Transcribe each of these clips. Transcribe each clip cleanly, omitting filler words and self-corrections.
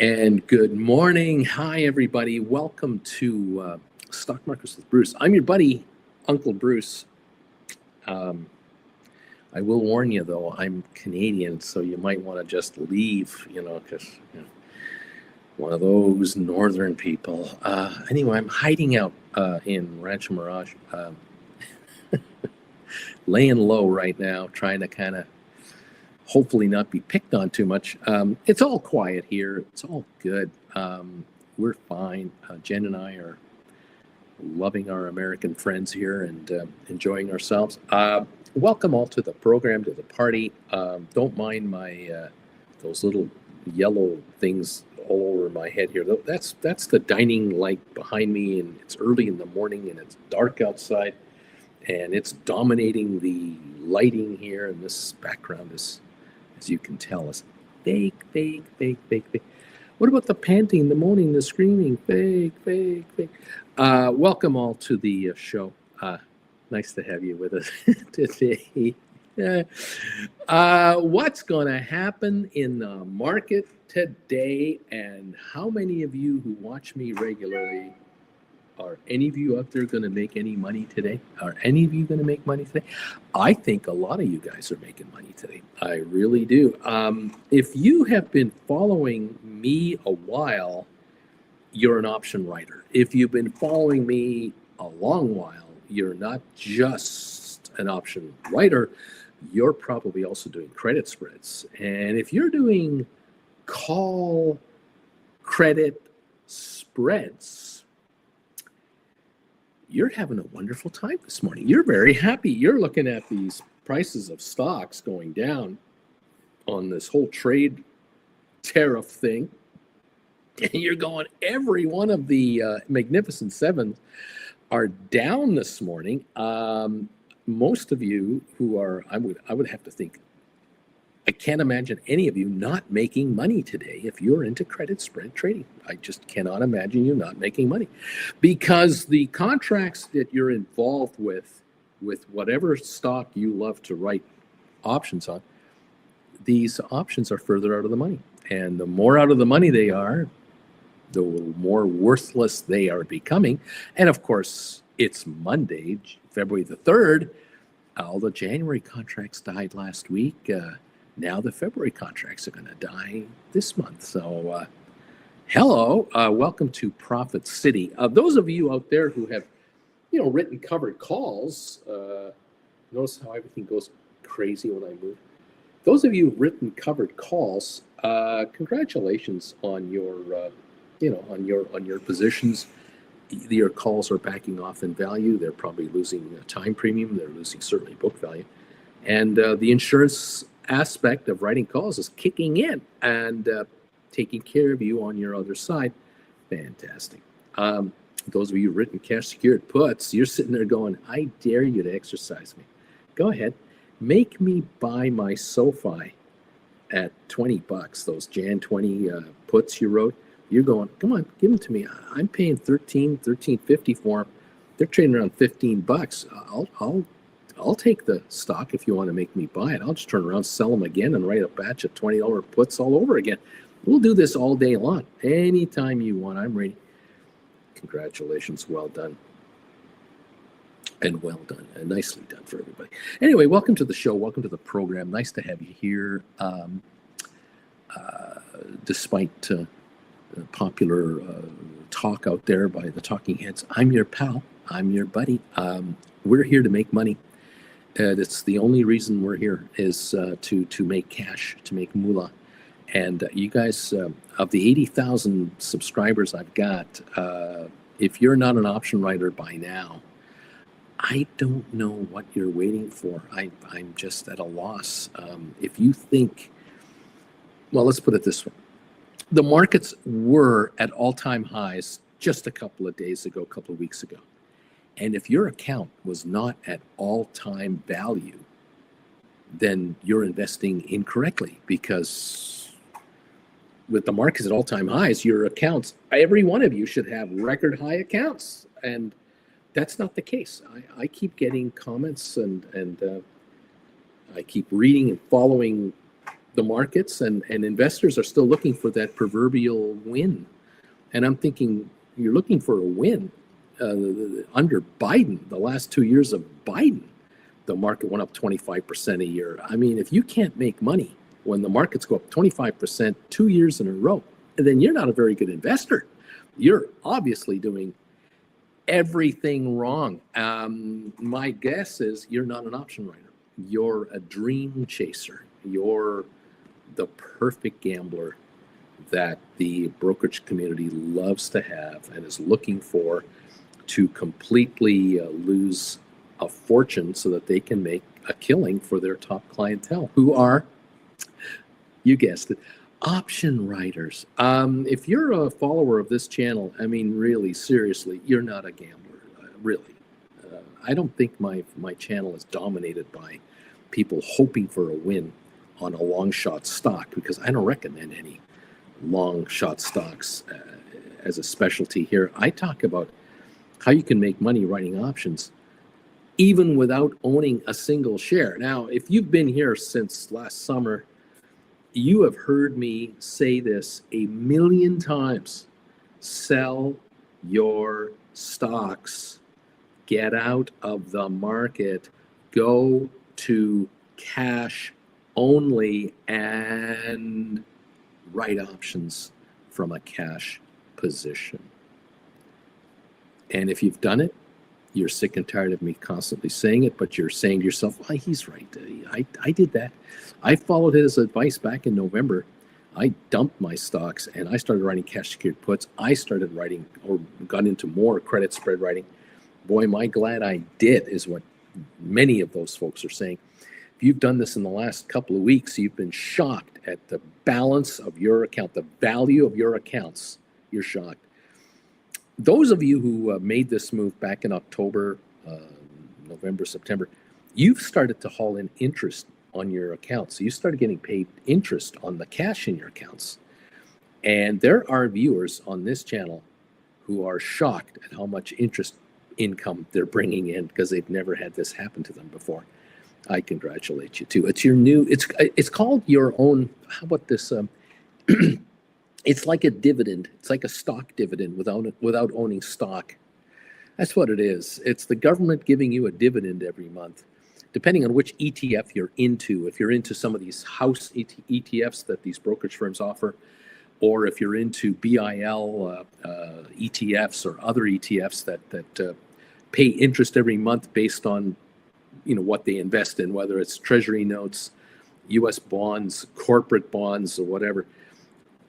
And good morning. Hi, everybody. Welcome to Stock Markets with Bruce. I'm your buddy, Uncle Bruce. Um, I will warn you, though, I'm Canadian, so you might want to just leave, because one of those northern people. Anyway, I'm hiding out in Rancho Mirage, laying low right now, trying to kind of hopefully not be picked on too much. It's all quiet here. It's all good. We're fine. Jen and I are loving our American friends here and enjoying ourselves. Welcome all to the program, to the party. Don't mind my those little yellow things all over my head here. That's the dining light behind me, and it's early in the morning, and it's dark outside, and it's dominating the lighting here. And this background is, as you can tell, is fake, fake, fake, fake, fake. What about the panting, the moaning, the screaming? Fake, fake, fake. Welcome all to the show. Nice to have you with us today. What's going to happen in the market today, and how many of you who watch me regularly, are any of you out there going to make any money today? Are any of you going to make money today? I think a lot of you guys are making money today. I really do. If you have been following me a while, you're an option writer. If you've been following me a long while, you're not just an option writer, you're probably also doing credit spreads. And if you're doing call credit spreads, you're having a wonderful time this morning. You're very happy. You're looking at these prices of stocks going down on this whole trade tariff thing. And you're going, every one of the Magnificent Sevens are down this morning. Most of you who are, I would have to think, I can't imagine any of you not making money today if you're into credit spread trading. I just cannot imagine you not making money, because the contracts that you're involved with whatever stock you love to write options on, these options are further out of the money. And the more out of the money they are, the more worthless they are becoming. And of course, it's Monday, February the 3rd. All the January contracts died last week. Now the February contracts are going to die this month. So hello, welcome to Profit City. Those of you out there who have, written covered calls, notice how everything goes crazy when I move. Those of you who've written covered calls, congratulations on your, on your positions. Your calls are backing off in value. They're probably losing time premium. They're losing certainly book value. And the insurance aspect of writing calls is kicking in and taking care of you on your other side. Fantastic. Those of you who've written cash secured puts, you're sitting there going, I dare you to exercise me. Go ahead. Make me buy my SoFi at $20. Those Jan 20 puts you wrote. You're going, come on, give them to me. I'm paying $13.50 for them. They're trading around $15. I'll take the stock if you want to make me buy it. I'll just turn around, sell them again, and write a batch of $20 puts all over again. We'll do this all day long. Anytime you want, I'm ready. Congratulations. Well done. And well done. And nicely done for everybody. Anyway, welcome to the show. Welcome to the program. Nice to have you here. Despite popular talk out there by the talking heads, I'm your pal. I'm your buddy. We're here to make money. It's the only reason we're here is to make cash, to make moolah. And you guys, of the 80,000 subscribers I've got, if you're not an option writer by now, I don't know what you're waiting for. I'm just at a loss. If you think, well, let's put it this way. The markets were at all-time highs just a couple of days ago, a couple of weeks ago. And if your account was not at all-time value, then you're investing incorrectly, because with the markets at all-time highs, your accounts, every one of you should have record high accounts. And that's not the case. I keep getting comments and I keep reading and following the markets and investors are still looking for that proverbial win. And I'm thinking, you're looking for a win. Under Biden, the last 2 years of Biden, the market went up 25% a year. I mean, if you can't make money when the markets go up 25% 2 years in a row, then you're not a very good investor. You're obviously doing everything wrong. My guess is you're not an option writer. You're a dream chaser. You're the perfect gambler that the brokerage community loves to have and is looking for to completely lose a fortune so that they can make a killing for their top clientele, who are, you guessed it, option writers. If you're a follower of this channel, I mean, really, seriously, you're not a gambler, really. I don't think my channel is dominated by people hoping for a win on a long shot stock, because I don't recommend any long shot stocks as a specialty here. I talk about how you can make money writing options even without owning a single share. Now, if you've been here since last summer, you have heard me say this a million times. Sell your stocks. Get out of the market. Go to cash only and write options from a cash position. And if you've done it, you're sick and tired of me constantly saying it, but you're saying to yourself, oh, he's right. I did that. I followed his advice back in November. I dumped my stocks and I started writing cash secured puts. I started writing or got into more credit spread writing. Boy, am I glad I did, is what many of those folks are saying. If you've done this in the last couple of weeks, you've been shocked at the balance of your account, the value of your accounts. You're shocked. Those of you who made this move back in October, November, September, you've started to haul in interest on your accounts. You started getting paid interest on the cash in your accounts. And there are viewers on this channel who are shocked at how much interest income they're bringing in because they've never had this happen to them before. I congratulate you too. It's your new, it's called your own, how about this? It's like a dividend. It's like a stock dividend without owning stock. That's what it is. It's the government giving you a dividend every month, depending on which ETF you're into. If you're into some of these house ETFs that these brokerage firms offer, or if you're into BIL ETFs or other ETFs that pay interest every month based on what they invest in, whether it's treasury notes, U.S. bonds, corporate bonds, or whatever.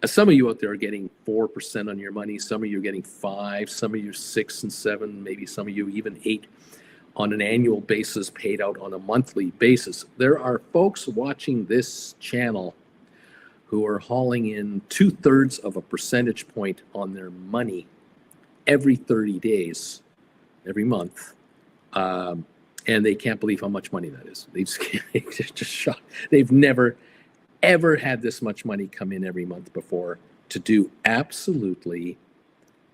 Some of you out there are getting 4% on your money. Some of you are getting 5%. Some of you 6 and 7. Maybe some of you even 8 on an annual basis, paid out on a monthly basis. There are folks watching this channel who are hauling in 2/3 of a percentage point on their money every 30 days, every month. And they can't believe how much money that is. They're just shocked. They've never, ever had this much money come in every month before to do absolutely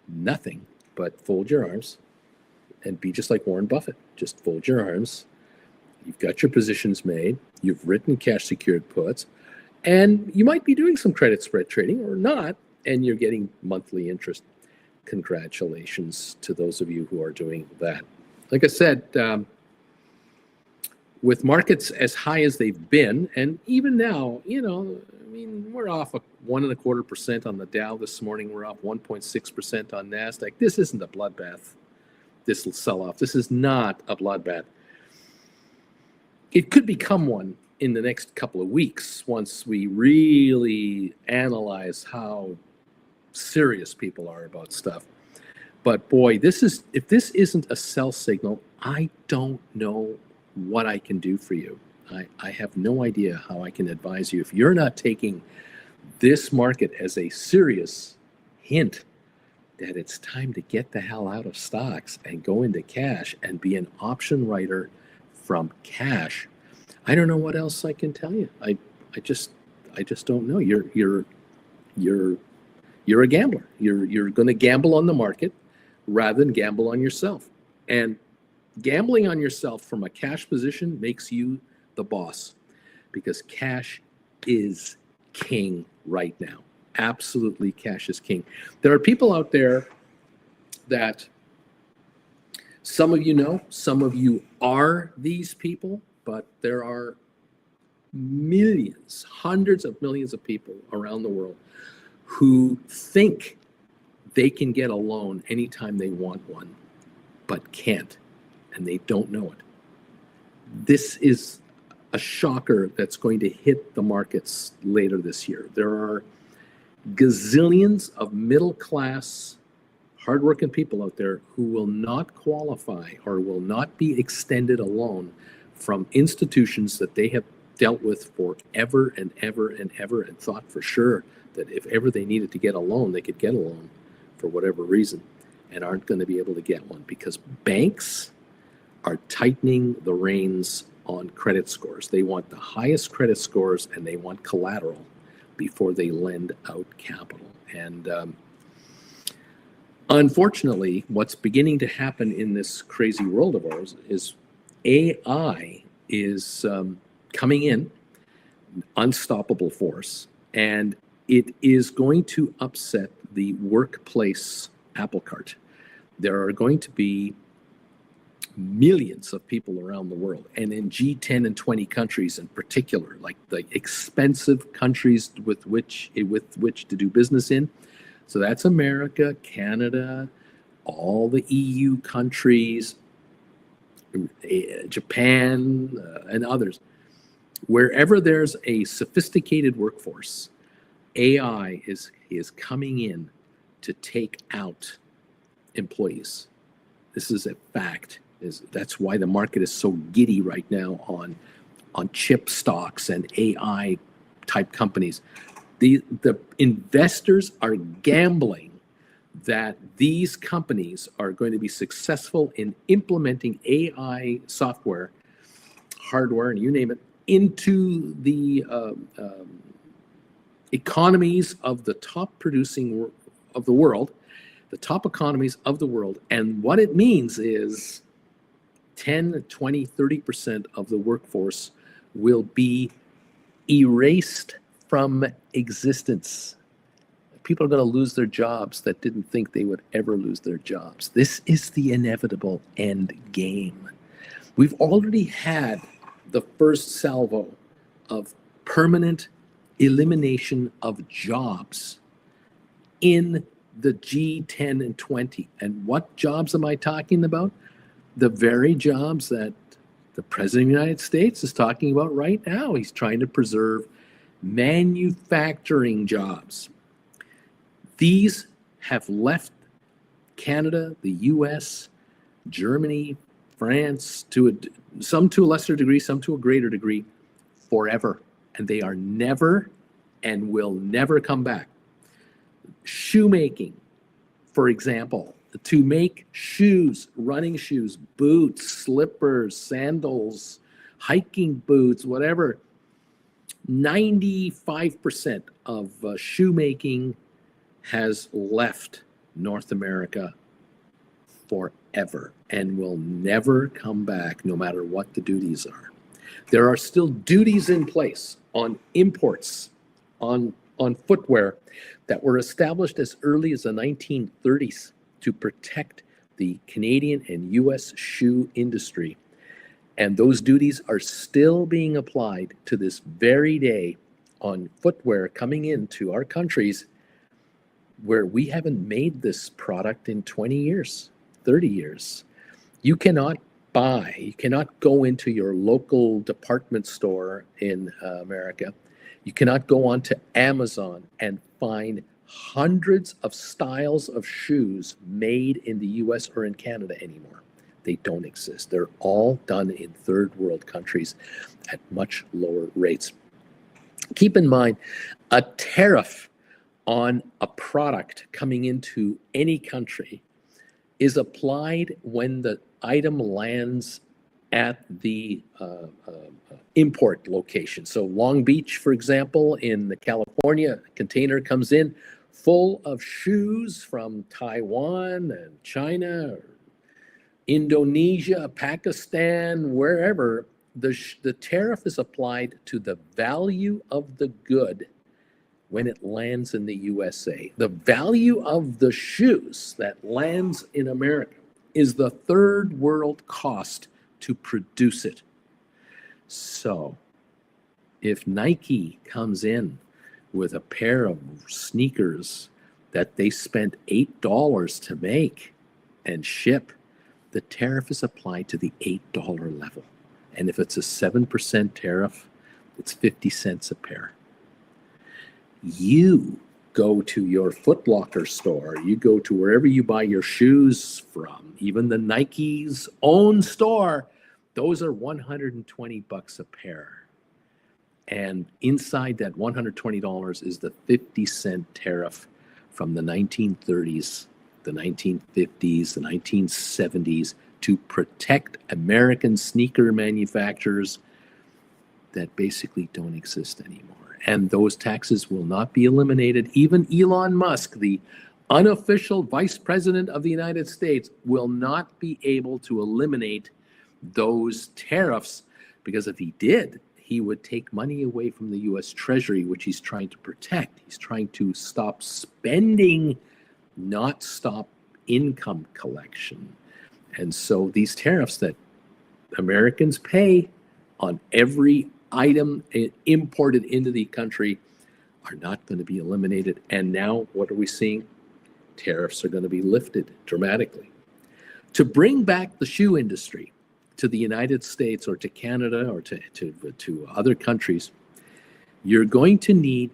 nothing but fold your arms and be just like Warren Buffett. Just fold your arms. You've got your positions made. You've written cash secured puts. And you might be doing some credit spread trading or not, and you're getting monthly interest. Congratulations to those of you who are doing that. Like I said, with markets as high as they've been, and even now, we're off 1.25% on the Dow this morning. We're off 1.6% on NASDAQ. This isn't a bloodbath, this sell-off. This is not a bloodbath. It could become one in the next couple of weeks once we really analyze how serious people are about stuff. But boy, if this isn't a sell signal, I don't know what I can do for you. I have no idea how I can advise you. If you're not taking this market as a serious hint that it's time to get the hell out of stocks and go into cash and be an option writer from cash, I don't know what else I can tell you. I just don't know. You're a gambler. You're going to gamble on the market rather than gamble on yourself. And gambling on yourself from a cash position makes you the boss, because cash is king right now. Absolutely, cash is king. There are people out there that some of you know, some of you are these people, but there are millions, hundreds of millions of people around the world who think they can get a loan anytime they want one, but can't, and they don't know it. This is a shocker that's going to hit the markets later this year. There are gazillions of middle class, hardworking people out there who will not qualify or will not be extended a loan from institutions that they have dealt with forever and ever and ever, and thought for sure that if ever they needed to get a loan, they could get a loan for whatever reason, and aren't going to be able to get one because banks are tightening the reins on credit scores. They want the highest credit scores and they want collateral before they lend out capital. And unfortunately, what's beginning to happen in this crazy world of ours is AI is coming in, unstoppable force, and it is going to upset the workplace apple cart. There are going to be millions of people around the world, and in G10 and 20 countries in particular, like the expensive countries with which to do business in. So that's America, Canada, all the EU countries, Japan, and others. Wherever there's a sophisticated workforce, AI is coming in to take out employees. This is a fact. That's why the market is so giddy right now on chip stocks and AI type companies. The investors are gambling that these companies are going to be successful in implementing AI software, hardware, and you name it, into the economies of the top producing of the world, the top economies of the world. And what it means is 10, 20, 30% of the workforce will be erased from existence. People are going to lose their jobs that didn't think they would ever lose their jobs. This is the inevitable end game. We've already had the first salvo of permanent elimination of jobs in the G10 and 20. And what jobs am I talking about? The very jobs that the President of the United States is talking about right now. He's trying to preserve manufacturing jobs. These have left Canada, the US, Germany, France, some to a lesser degree, some to a greater degree, forever. And they are never and will never come back. Shoemaking, for example, to make shoes, running shoes, boots, slippers, sandals, hiking boots, whatever, 95% of shoemaking has left North America forever and will never come back, no matter what the duties are. There are still duties in place on imports, on footwear that were established as early as the 1930s to protect the Canadian and US shoe industry. And those duties are still being applied to this very day on footwear coming into our countries where we haven't made this product in 20 years, 30 years. You cannot go into your local department store in America. You cannot go onto Amazon and find hundreds of styles of shoes made in the US or in Canada anymore. They don't exist. They're all done in third world countries at much lower rates. Keep in mind, a tariff on a product coming into any country is applied when the item lands at the import location. So Long Beach, for example, in California, a container comes in full of shoes from Taiwan and China, or Indonesia, Pakistan, wherever, the tariff is applied to the value of the good when it lands in the USA. The value of the shoes that lands in America is the third world cost to produce it. So if Nike comes in with a pair of sneakers that they spent $8 to make and ship, the tariff is applied to the $8 level. And if it's a 7% tariff, it's 50 cents a pair. You go to your Foot Locker store, you go to wherever you buy your shoes from, even the Nike's own store, those are $120 a pair. And inside that $120 is the 50-cent tariff from the 1930s, the 1950s, the 1970s to protect American sneaker manufacturers that basically don't exist anymore. And those taxes will not be eliminated. Even Elon Musk, the unofficial vice president of the United States, will not be able to eliminate those tariffs, because if he did, he would take money away from the U.S. Treasury, which he's trying to protect. He's trying to stop spending, not stop income collection. And so these tariffs that Americans pay on every item imported into the country are not going to be eliminated. And now what are we seeing? Tariffs are going to be lifted dramatically. To bring back the shoe industry to the United States or to Canada or to other countries, you're going to need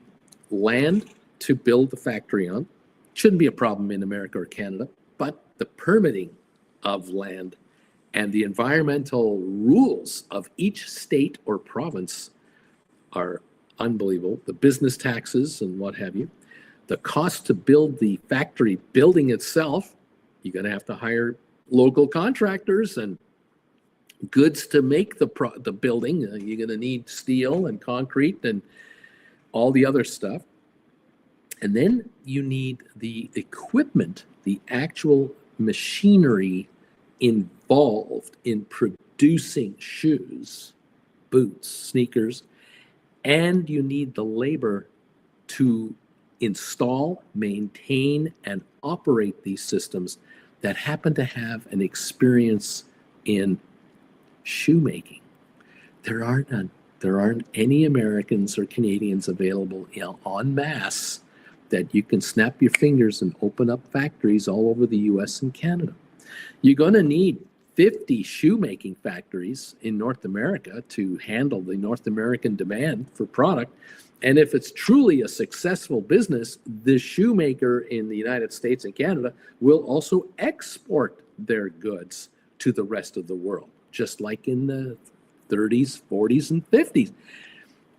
land to build the factory on. Shouldn't be a problem in America or Canada, but the permitting of land and the environmental rules of each state or province are unbelievable. The business taxes and what have you. The cost to build the factory building itself, you're going to have to hire local contractors and goods to make the building. You're going to need steel and concrete and all the other stuff. And then you need the equipment, the actual machinery involved in producing shoes, boots, sneakers, and you need the labor to install, maintain, and operate these systems that happen to have an experience in shoemaking. There aren't none. There aren't any Americans or Canadians available en masse that you can snap your fingers and open up factories all over the US and Canada. You're going to need 50 shoemaking factories in North America to handle the North American demand for product. And if it's truly a successful business, the shoemaker in the United States and Canada will also export their goods to the rest of the world, just like in the 30s, 40s, and 50s.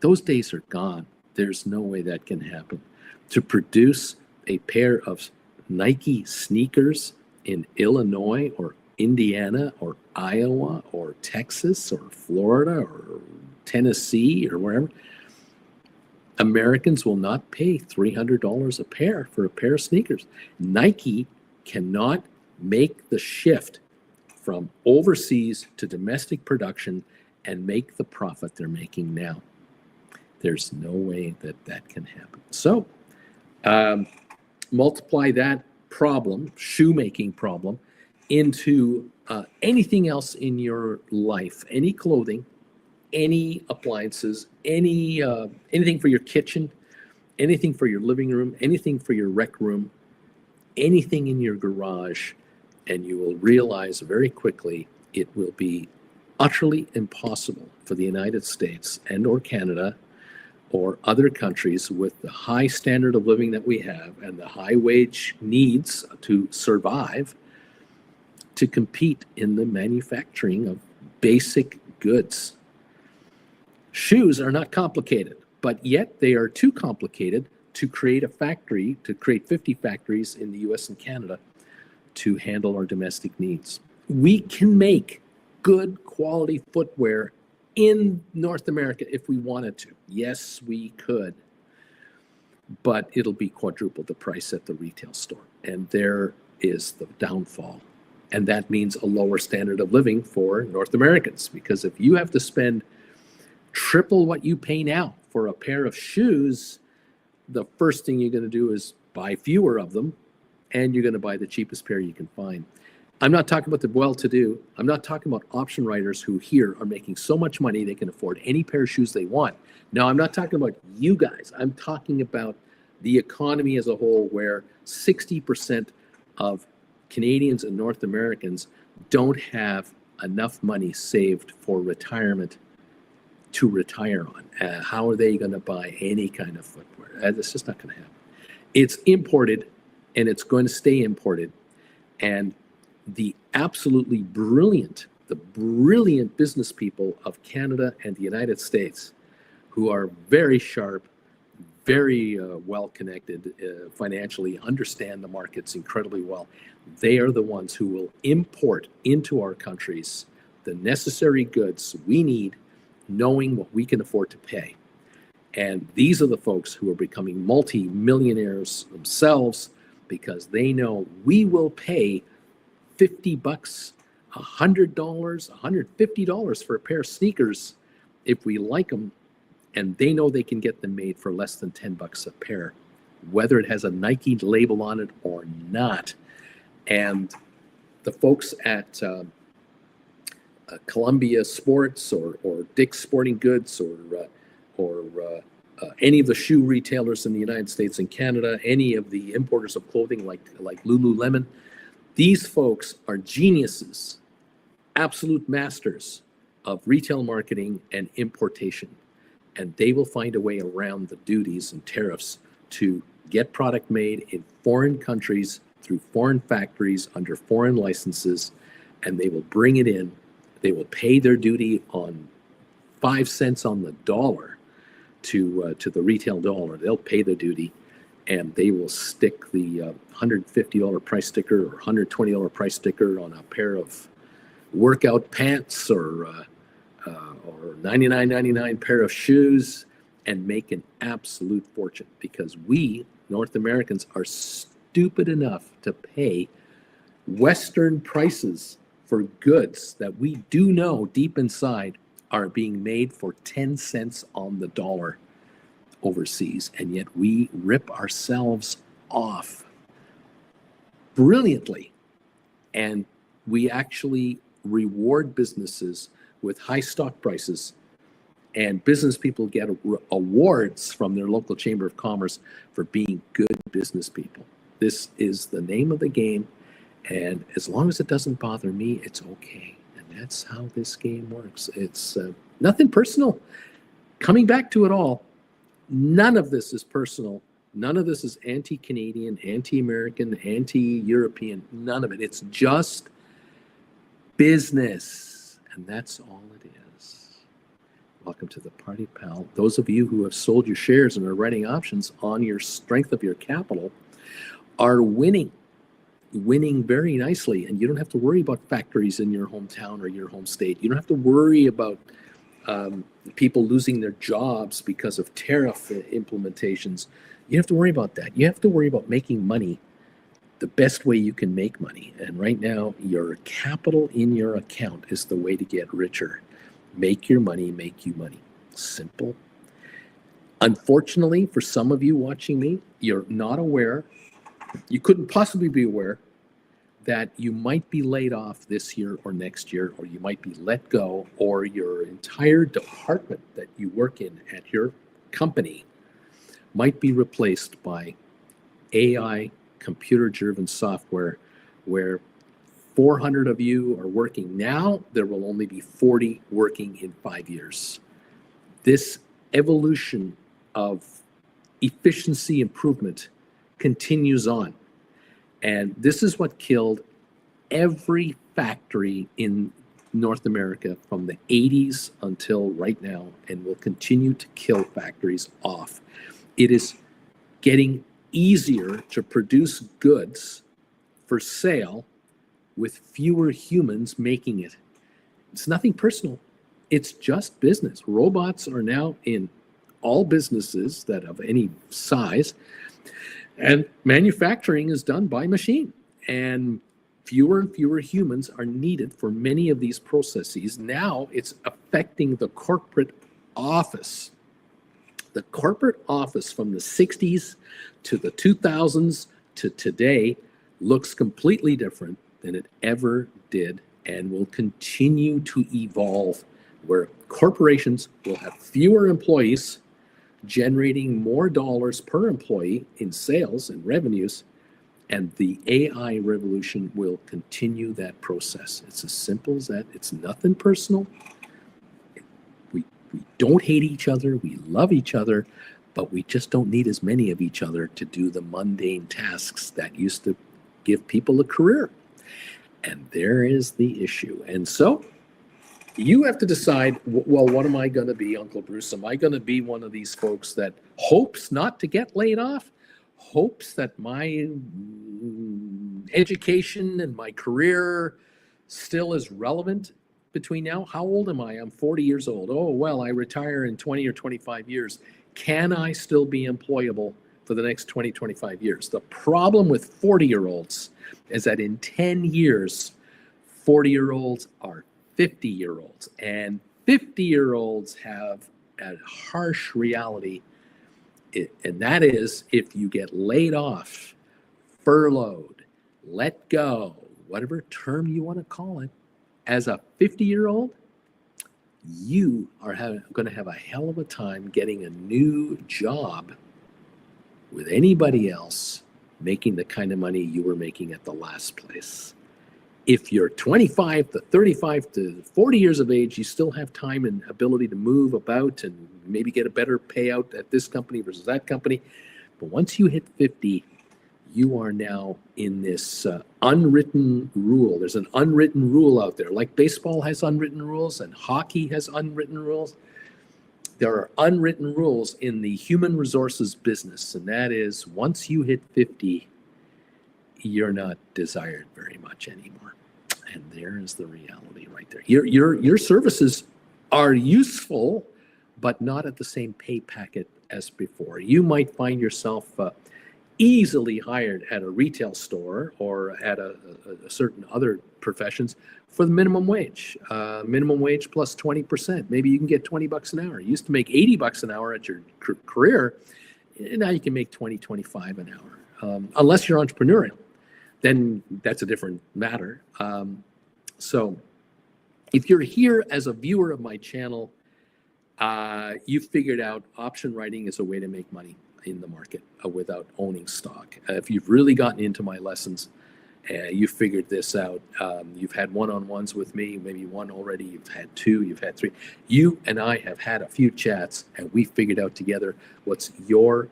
Those days are gone. There's no way that can happen. To produce a pair of Nike sneakers in Illinois or Indiana or Iowa or Texas or Florida or Tennessee or wherever, Americans will not pay $300 a pair for a pair of sneakers. Nike cannot make the shift from overseas to domestic production and make the profit they're making now. There's no way that that can happen. So multiply that problem, shoemaking problem, into anything else in your life, any clothing, any appliances, anything for your kitchen, anything for your living room, anything for your rec room, anything in your garage, and you will realize very quickly it will be utterly impossible for the United States and or Canada or other countries with the high standard of living that we have and the high wage needs to survive to compete in the manufacturing of basic goods. Shoes are not complicated, but yet they are too complicated to create a factory, to create 50 factories in the US and Canada to handle our domestic needs. We can make good quality footwear in North America if we wanted to. Yes, we could, but it'll be quadruple the price at the retail store. And there is the downfall And that means a lower standard of living for North Americans. Because if you have to spend triple what you pay now for a pair of shoes, the first thing you're going to do is buy fewer of them, and you're going to buy the cheapest pair you can find. I'm not talking about the well-to-do. I'm not talking about option writers who here are making so much money they can afford any pair of shoes they want. No, I'm not talking about you guys. I'm talking about the economy as a whole, where 60% of Canadians and North Americans don't have enough money saved for retirement to retire on. How are they going to buy any kind of footwear? It's just not going to happen. It's imported, and it's going to stay imported. And the absolutely brilliant business people of Canada and the United States, who are very sharp, very well connected financially, understand the markets incredibly well, they are the ones who will import into our countries the necessary goods we need, knowing what we can afford to pay. And these are the folks who are becoming multi-millionaires themselves, because they know we will pay $50, $100, $150 for a pair of sneakers if we like them, and they know they can get them made for less than $10 a pair, whether it has a Nike label on it or not. And the folks at Columbia Sports or Dick's Sporting Goods or any of the shoe retailers in the United States and Canada, any of the importers of clothing like Lululemon, these folks are geniuses, absolute masters of retail marketing and importation. And they will find a way around the duties and tariffs to get product made in foreign countries through foreign factories under foreign licenses, and they will bring it in. They will pay their duty on 5 cents on the dollar to the retail dollar. They'll pay the duty, and they will stick the $150 price sticker or $120 price sticker on a pair of workout pants or $99.99 pair of shoes and make an absolute fortune, because we, North Americans, are stupid enough to pay Western prices for goods that we do know deep inside are being made for 10 cents on the dollar overseas, and yet we rip ourselves off brilliantly, and we actually reward businesses with high stock prices, and business people get awards from their local chamber of commerce for being good business people. This is the name of the game, and as long as it doesn't bother me, it's okay. And that's how this game works. It's nothing personal. Coming back to it all, none of this is personal. None of this is anti-Canadian, anti-American, anti-European. None of it. It's just business, and that's all it is. Welcome to the party, pal. Those of you who have sold your shares and are writing options on your strength of your capital are winning very nicely, and you don't have to worry about factories in your hometown or your home state. You don't have to worry about people losing their jobs because of tariff implementations. You don't have to worry about that. You have to worry about making money the best way you can make money. And right now, your capital in your account is the way to get richer. Make your money make you money. Simple. Unfortunately, for some of you watching me, you're not aware, you couldn't possibly be aware that you might be laid off this year or next year, or you might be let go, or your entire department that you work in at your company might be replaced by AI, computer-driven software, where 400 of you are working now. There will only be 40 working in 5 years. This evolution of efficiency improvement continues on. And this is what killed every factory in North America from the 80s until right now, and will continue to kill factories off. It is getting easier to produce goods for sale with fewer humans making it. It's nothing personal. It's just business. Robots are now in all businesses that of any size, and manufacturing is done by machine. And fewer and fewer humans are needed for many of these processes. Now it's affecting the corporate office. The corporate office from the 60s to the 2000s to today looks completely different than it ever did and will continue to evolve, where corporations will have fewer employees generating more dollars per employee in sales and revenues, and the AI revolution will continue that process. It's as simple as that. It's nothing personal. We don't hate each other. We love each other, but we just don't need as many of each other to do the mundane tasks that used to give people a career. And there is the issue. And so you have to decide, well, what am I going to be, Uncle Bruce? Am I going to be one of these folks that hopes not to get laid off, hopes that my education and my career still is relevant between now? How old am I? I'm 40 years old. Oh, well, I retire in 20 or 25 years. Can I still be employable for the next 20, 25 years? The problem with 40-year-olds is that in 10 years, 40-year-olds are 50-year-olds, and 50-year-olds have a harsh reality, and that is if you get laid off, furloughed, let go, whatever term you want to call it, as a 50-year-old, you are going to have a hell of a time getting a new job with anybody else making the kind of money you were making at the last place. If you're 25 to 35 to 40 years of age, you still have time and ability to move about and maybe get a better payout at this company versus that company. But once you hit 50, you are now in this unwritten rule. There's an unwritten rule out there. Like baseball has unwritten rules and hockey has unwritten rules. There are unwritten rules in the human resources business, and that is once you hit 50, you're not desired very much anymore. And there is the reality right there. Your services are useful, but not at the same pay packet as before. You might find yourself easily hired at a retail store or at a certain other professions for the minimum wage plus 20%. Maybe you can get $20 an hour. You used to make $80 an hour at your career. Now you can make 20, 25 an hour. Unless you're entrepreneurial, then that's a different matter. So if you're here as a viewer of my channel, you've figured out option writing is a way to make money in the market without owning stock. If you've really gotten into my lessons, you figured this out. You've had one-on-ones with me, maybe one already, you've had two, you've had three. You and I have had a few chats, and we figured out together what's your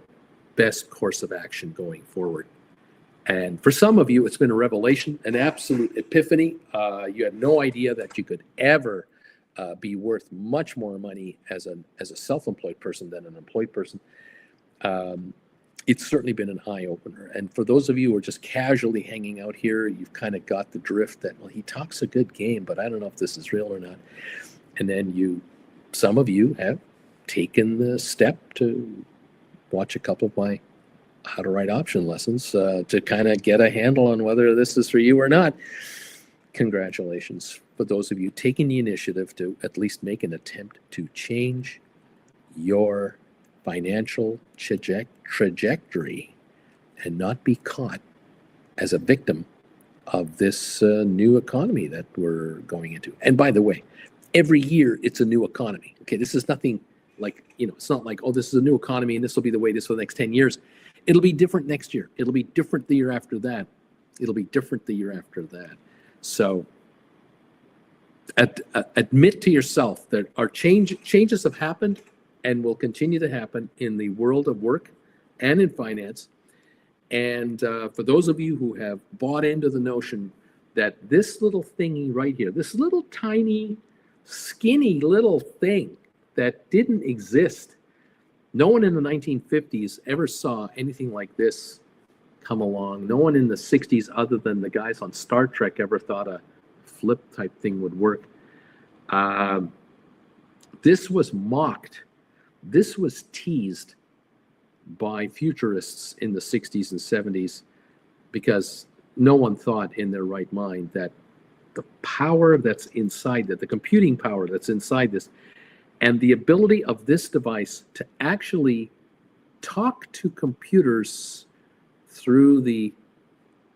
best course of action going forward. And for some of you, it's been a revelation, an absolute epiphany. You had no idea that you could ever be worth much more money as a self-employed person than an employed person. It's certainly been an eye-opener. And for those of you who are just casually hanging out here, you've kind of got the drift that, well, he talks a good game, but I don't know if this is real or not. And then some of you have taken the step to watch a couple of my how to write option lessons to kind of get a handle on whether this is for you or not. Congratulations for those of you taking the initiative to at least make an attempt to change your financial trajectory and not be caught as a victim of this new economy that we're going into. And by the way, every year it's a new economy. Okay, this is nothing like, it's not like, oh, this is a new economy and this will be the way it is for the next 10 years. It'll be different next year. It'll be different the year after that. It'll be different the year after that. So admit to yourself that our changes have happened and will continue to happen in the world of work and in finance. And for those of you who have bought into the notion that this little thingy right here, this little tiny, skinny little thing that didn't exist, no one in the 1950s ever saw anything like this come along. No one in the 60s, other than the guys on Star Trek, ever thought a flip type thing would work. This was mocked. This was teased by futurists in the 60s and 70s because no one thought in their right mind that the power that's inside that, the computing power that's inside this, and the ability of this device to actually talk to computers through the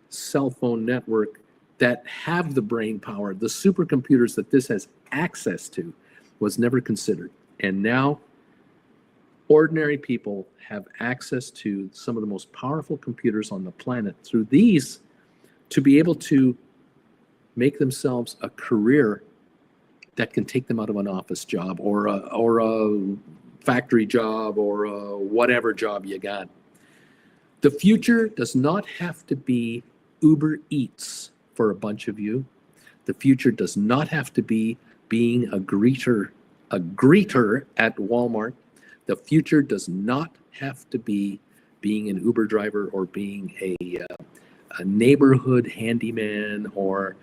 cell phone network that have the brain power, the supercomputers that this has access to, was never considered. And now ordinary people have access to some of the most powerful computers on the planet through these to be able to make themselves a career that can take them out of an office job or a factory job or a whatever job you got. The future does not have to be Uber Eats for a bunch of you. The future does not have to be being a greeter at Walmart. The future does not have to be being an Uber driver or being a neighborhood handyman or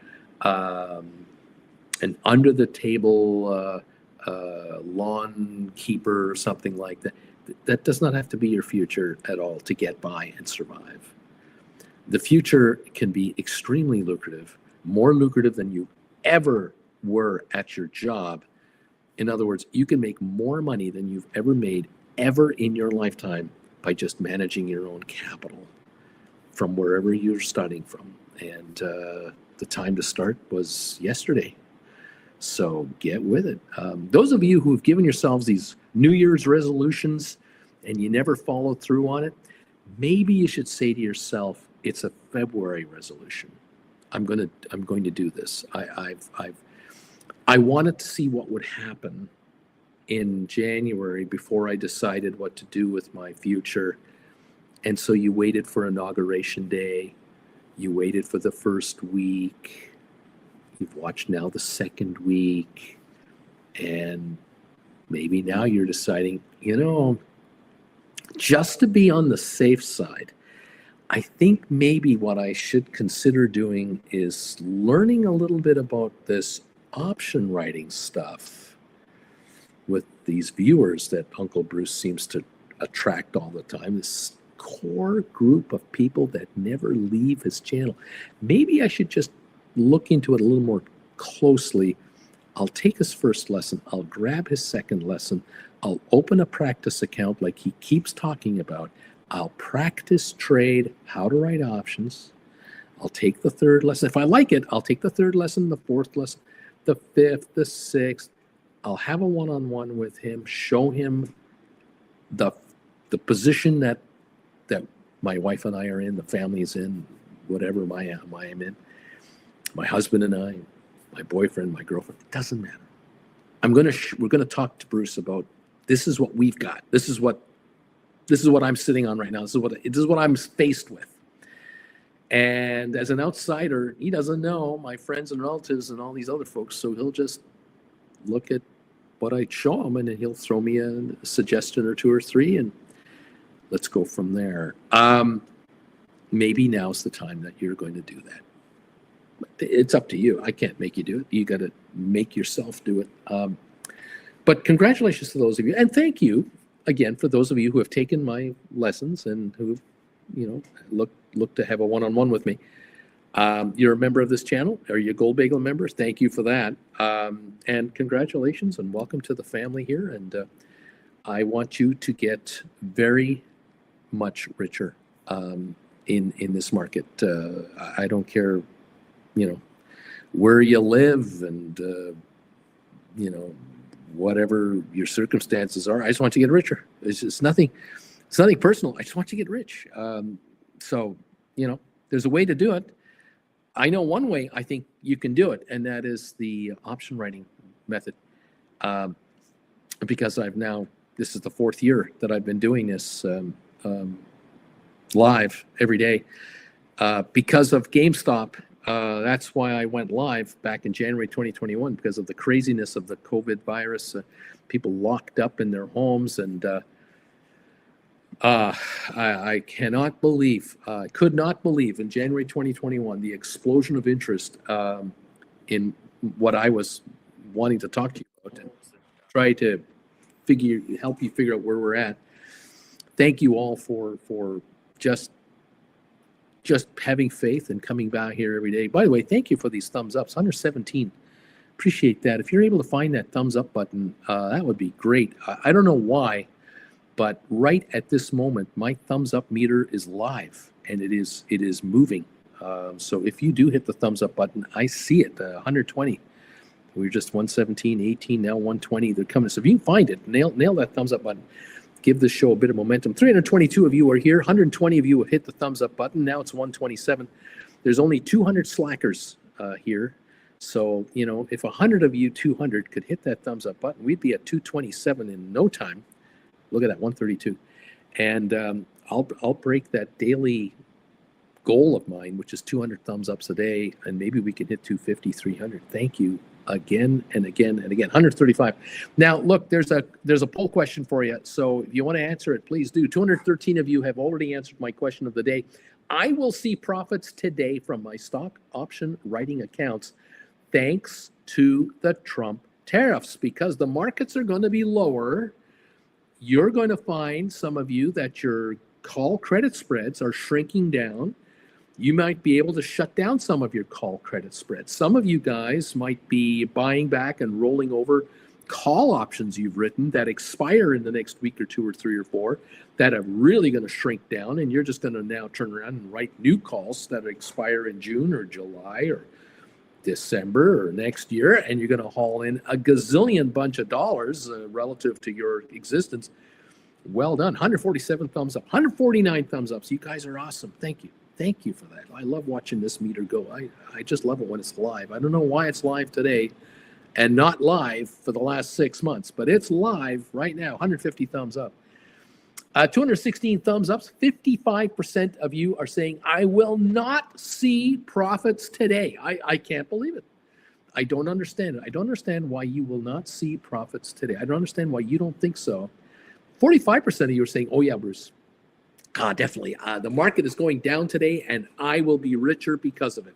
an under-the-table lawn keeper or something like that. That does not have to be your future at all to get by and survive. The future can be extremely lucrative, more lucrative than you ever were at your job. In other words, you can make more money than you've ever made ever in your lifetime by just managing your own capital from wherever you're starting from. And the time to start was yesterday. So get with it. Those of you who have given yourselves these New Year's resolutions and you never followed through on it, maybe you should say to yourself, it's a February resolution. I'm going to do this. I wanted to see what would happen in January before I decided what to do with my future. And so you waited for Inauguration Day. You waited for the first week. You've watched now the second week. And maybe now you're deciding, just to be on the safe side, I think maybe what I should consider doing is learning a little bit about this option writing stuff with these viewers that Uncle Bruce seems to attract all the time, this core group of people that never leave his channel. Maybe I should just look into it a little more closely. I'll take his first lesson. I'll grab his second lesson. I'll open a practice account like he keeps talking about. I'll practice trade, how to write options. I'll take the third lesson. If I like it, I'll take the third lesson, the fourth lesson, the fifth, the sixth. I'll have a one-on-one with him, show him the position that my wife and I are in, the family is in, whatever I am in, my husband and I, my boyfriend, my girlfriend, it doesn't matter. We're gonna talk to Bruce about this is what we've got. This is what I'm sitting on right now. This is what I'm faced with. And as an outsider, he doesn't know my friends and relatives and all these other folks, so he'll just look at what I show him and he'll throw me a suggestion or two or three and let's go from there. Maybe now's the time that you're going to do that. It's up to you. I can't make you do it. You got to make yourself do it. But congratulations to those of you. And thank you again for those of you who have taken my lessons and who, look to have a one-on-one with me. You're a member of this channel, or you're Gold Bagel members. Thank you for that. And congratulations and welcome to the family here. And I want you to get very much richer in this market. I don't care, where you live and, whatever your circumstances are. I just want you to get richer. It's nothing personal. I just want you to get rich. So, there's a way to do it. I know one way I think you can do it, and that is the option writing method. Because this is the fourth year that I've been doing this live every day. Because of GameStop, that's why I went live back in January 2021, because of the craziness of the COVID virus, people locked up in their homes. And I could not believe in January 2021, the explosion of interest in what I was wanting to talk to you about and try to help you figure out where we're at. Thank you all for just just having faith and coming back here every day. By the way, thank you for these thumbs ups. 117. Appreciate that. If you're able to find that thumbs up button, that would be great. I don't know why, but right at this moment, my thumbs up meter is live and it is moving. So if you do hit the thumbs up button, I see it. 120. We're just 117, 18, now 120. They're coming. So if you can find it, nail that thumbs up button. Give the show a bit of momentum. 322 of you are here. 120 of you have hit the thumbs up button. Now it's 127. There's only 200 slackers here. So, if 100 of you, 200 could hit that thumbs up button, we'd be at 227 in no time. Look at that, 132. And I'll break that daily goal of mine, which is 200 thumbs ups a day, and maybe we can hit 250, 300. Thank you again and again and again. 135. Now, look, there's a poll question for you. So if you want to answer it, please do. 213 of you have already answered my question of the day. I will see profits today from my stock option writing accounts thanks to the Trump tariffs, because the markets are going to be lower. You're going to find, some of you, that your call credit spreads are shrinking down. You might be able to shut down some of your call credit spreads. Some of you guys might be buying back and rolling over call options you've written that expire in the next week or two or three or four that are really going to shrink down, and you're just going to now turn around and write new calls that expire in June or July or December or next year, and you're going to haul in a gazillion bunch of dollars relative to your existence. Well done. 147 thumbs up, 149 thumbs up. So you guys are awesome. Thank you. Thank you for that. I love watching this meter go. I just love it when it's live. I don't know why it's live today and not live for the last 6 months, but it's live right now. 150 thumbs up. 216 thumbs ups. 55% of you are saying, I will not see profits today. I can't believe it. I don't understand it. I don't understand why you will not see profits today. I don't understand why you don't think so. 45% of you are saying, oh yeah, Bruce. Definitely. The market is going down today and I will be richer because of it.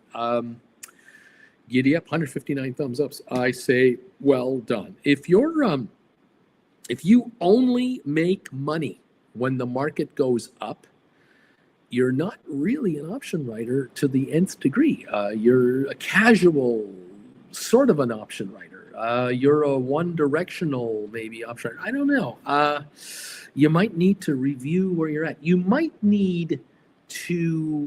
Giddy up, 159 thumbs ups. I say, well done. If you only make money when the market goes up, you're not really an option writer to the nth degree. You're a casual sort of an option writer. You're a one-directional maybe option writer. I don't know. You might need to review where you're at. You might need to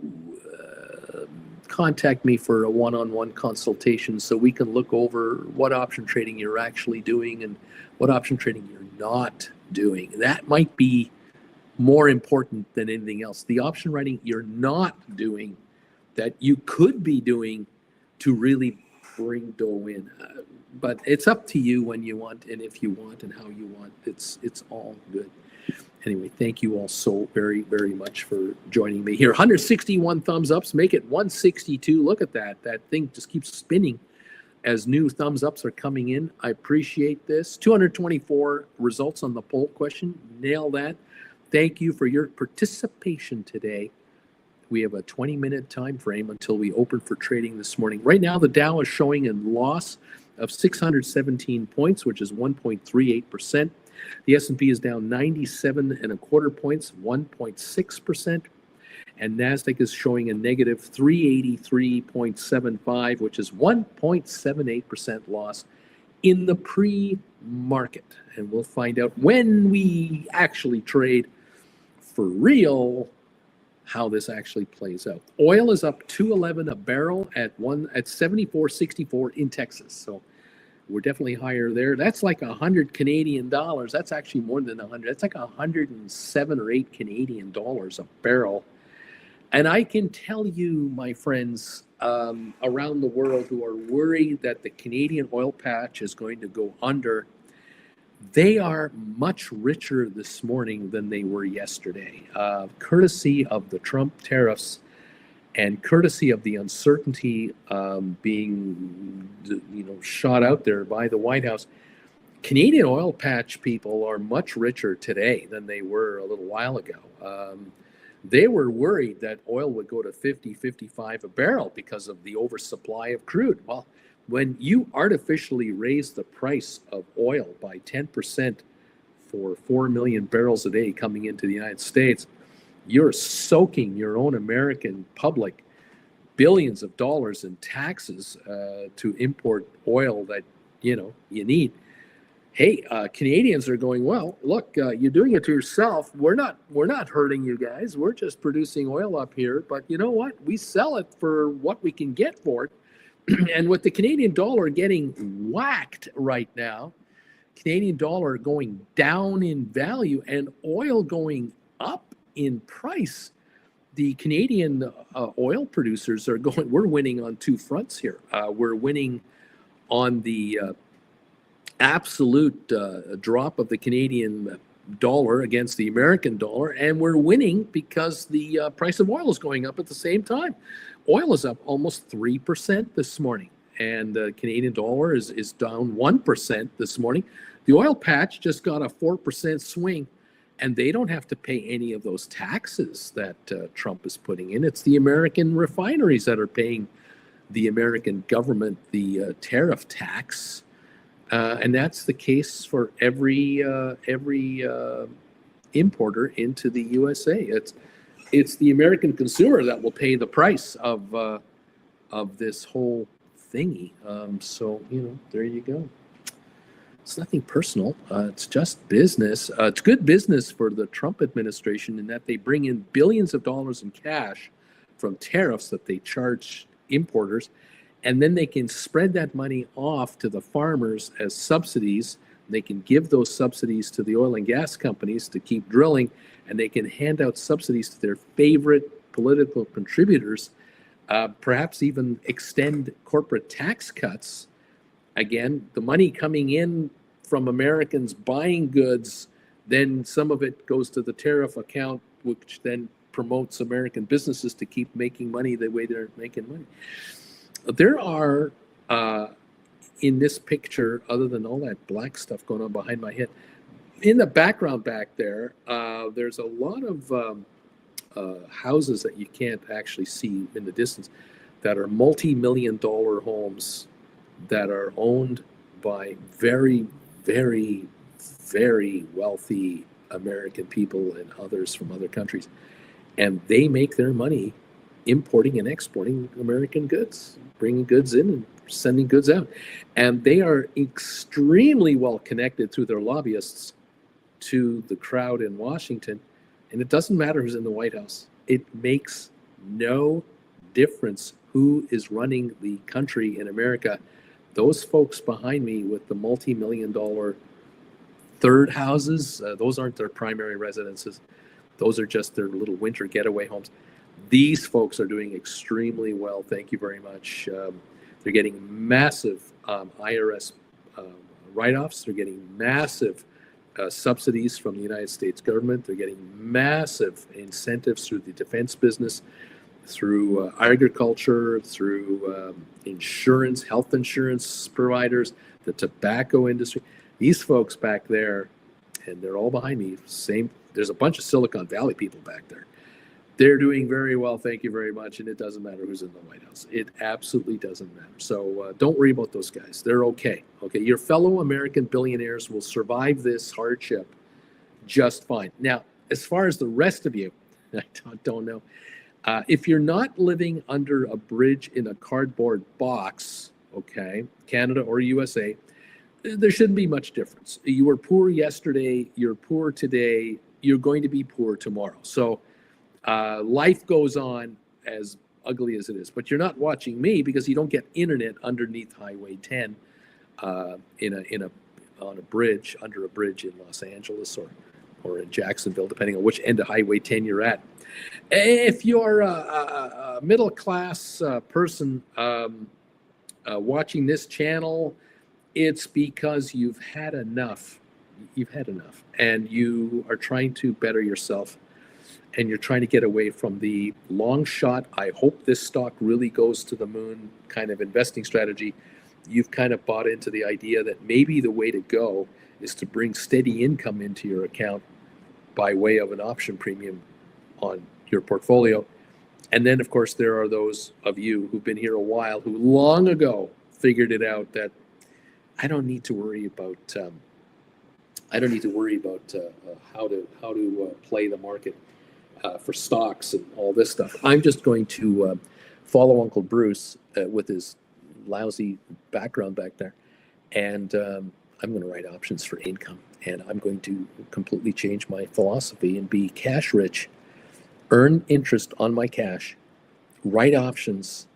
contact me for a one-on-one consultation so we can look over what option trading you're actually doing and what option trading you're not doing. That might be more important than anything else. The option writing you're not doing that you could be doing to really bring dough in. But it's up to you when you want and if you want and how you want. It's all good. Anyway, thank you all so very, very much for joining me here. 161 thumbs ups, make it 162. Look at that. That thing just keeps spinning as new thumbs ups are coming in. I appreciate this. 224 results on the poll question. Nail that. Thank you for your participation today. We have a 20-minute time frame until we open for trading this morning. Right now, the Dow is showing a loss of 617 points, which is 1.38%. The S&P is down 97.25 points, 1.6%. And NASDAQ is showing a negative 383.75, which is 1.78% loss in the pre-market. And we'll find out when we actually trade for real how this actually plays out. Oil is up $2.11 a barrel at 74.64 in Texas. So we're definitely higher there. That's like 100 Canadian dollars. That's actually more than 100. That's like 107 or 8 Canadian dollars a barrel. And I can tell you, my friends around the world who are worried that the Canadian oil patch is going to go under, they are much richer this morning than they were yesterday, courtesy of the Trump tariffs and courtesy of the uncertainty being shot out there by the White House. Canadian oil patch people are much richer today than they were a little while ago. They were worried that oil would go to 50, 55 a barrel because of the oversupply of crude. Well, when you artificially raise the price of oil by 10% for 4 million barrels a day coming into the United States, you're soaking your own American public billions of dollars in taxes to import oil that you need. Hey, Canadians are going, well, look, you're doing it to yourself. We're not hurting you guys. We're just producing oil up here, but you know what? We sell it for what we can get for it. And with the Canadian dollar getting whacked right now, Canadian dollar going down in value and oil going up in price, the Canadian oil producers are going, we're winning on two fronts here. We're winning on the absolute drop of the Canadian dollar against the American dollar, and we're winning because the price of oil is going up at the same time. Oil is up almost 3% this morning, and the Canadian dollar is down 1% this morning. The oil patch just got a 4% swing, and they don't have to pay any of those taxes that Trump is putting in. It's the American refineries that are paying the American government the tariff tax. And that's the case for every importer into the USA. It's the American consumer that will pay the price of this whole thingy. So there you go. It's nothing personal. It's just business. It's good business for the Trump administration in that they bring in billions of dollars in cash from tariffs that they charge importers. And then they can spread that money off to the farmers as subsidies. They can give those subsidies to the oil and gas companies to keep drilling, and they can hand out subsidies to their favorite political contributors, perhaps even extend corporate tax cuts. Again, the money coming in from Americans buying goods, then some of it goes to the tariff account, which then promotes American businesses to keep making money the way they're making money. There are, in this picture, other than all that black stuff going on behind my head, in the background back there, there's a lot of houses that you can't actually see in the distance that are multi-million-dollar homes that are owned by very, very, very wealthy American people and others from other countries. And they make their money importing and exporting American goods, bringing goods in and sending goods out. And they are extremely well connected through their lobbyists to the crowd in Washington. And it doesn't matter who's in the White House. It makes no difference who is running the country in America. Those folks behind me with the multi-million-dollar third houses, those aren't their primary residences. Those are just their little winter getaway homes. These folks are doing extremely well. Thank you very much. They're getting massive IRS write-offs. They're getting massive subsidies from the United States government. They're getting massive incentives through the defense business, through agriculture, through insurance, health insurance providers, the tobacco industry. These folks back there, and they're all behind me, there's a bunch of Silicon Valley people back there. They're doing very well, thank you very much, and it doesn't matter who's in the White House. It absolutely doesn't matter. So don't worry about those guys. They're okay. Okay, your fellow American billionaires will survive this hardship just fine. Now, as far as the rest of you, I don't know. If you're not living under a bridge in a cardboard box, okay, Canada or USA, there shouldn't be much difference. You were poor yesterday, you're poor today, you're going to be poor tomorrow. So life goes on as ugly as it is, but you're not watching me because you don't get internet underneath Highway 10 on a bridge, under a bridge in Los Angeles or in Jacksonville, depending on which end of Highway 10 you're at. If you're a middle class person watching this channel, it's because you've had enough. You've had enough, and you are trying to better yourself. And you're trying to get away from the long shot, I hope this stock really goes to the moon kind of investing strategy. You've kind of bought into the idea that maybe the way to go is to bring steady income into your account by way of an option premium on your portfolio. And then, of course, there are those of you who've been here a while who long ago figured it out that I don't need to worry about how to play the market. for stocks and all this stuff. I'm just going to follow Uncle Bruce with his lousy background back there, and I'm going to write options for income, and I'm going to completely change my philosophy and be cash rich, earn interest on my cash, write options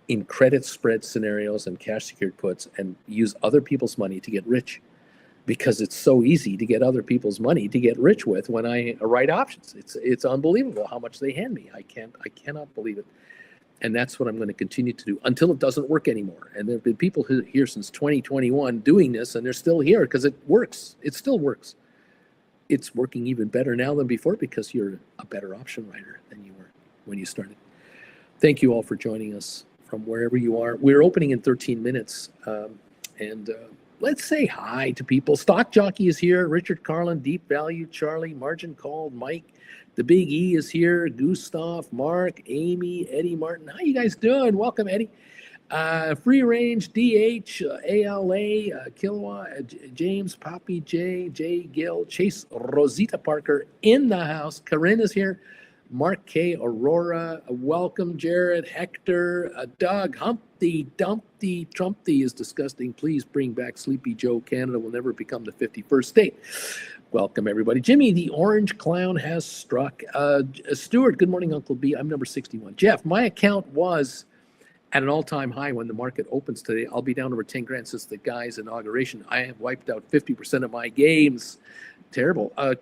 in credit spread scenarios and cash secured puts, and use other people's money to get rich, because it's so easy to get other people's money to get rich with when I write options. It's unbelievable how much they hand me. I cannot believe it. And that's what I'm going to continue to do until it doesn't work anymore. And there have been people here since 2021 doing this, and they're still here because it works. It still works. It's working even better now than before because you're a better option writer than you were when you started. Thank you all for joining us from wherever you are. We're opening in 13 minutes. Let's say hi to people. Stock Jockey is here. Richard Carlin, Deep Value, Charlie, Margin Called, Mike. The Big E is here. Gustav, Mark, Amy, Eddie Martin. How you guys doing? Welcome, Eddie. Free Range, DH, ALA, Kilowatt, James, Poppy, J Gill, Chase, Rosita Parker in the house. Corinne is here. Mark K, Aurora, welcome, Jared, Hector, Doug, Humpty, Dumpty, Trumpty is disgusting. Please bring back Sleepy Joe. Canada will never become the 51st state. Welcome, everybody. Jimmy, the orange clown has struck. Stuart, good morning, Uncle B. I'm number 61. Jeff, my account was at an all-time high when the market opens today. I'll be down over 10 grand since the guy's inauguration. I have wiped out 50% of my games. Terrible. A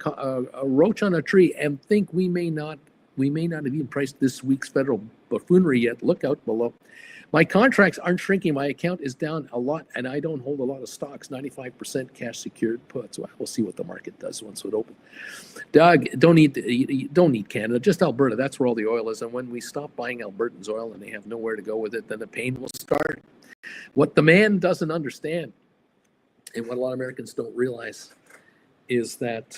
roach on a tree, and think we may not have even priced this week's federal buffoonery yet. Look out below. My contracts aren't shrinking. My account is down a lot, and I don't hold a lot of stocks. 95% cash secured puts. Well, we'll see what the market does once it opens. Doug, you don't need Canada, just Alberta. That's where all the oil is. And when we stop buying Albertans oil and they have nowhere to go with it, then the pain will start. What the man doesn't understand, and what a lot of Americans don't realize, is that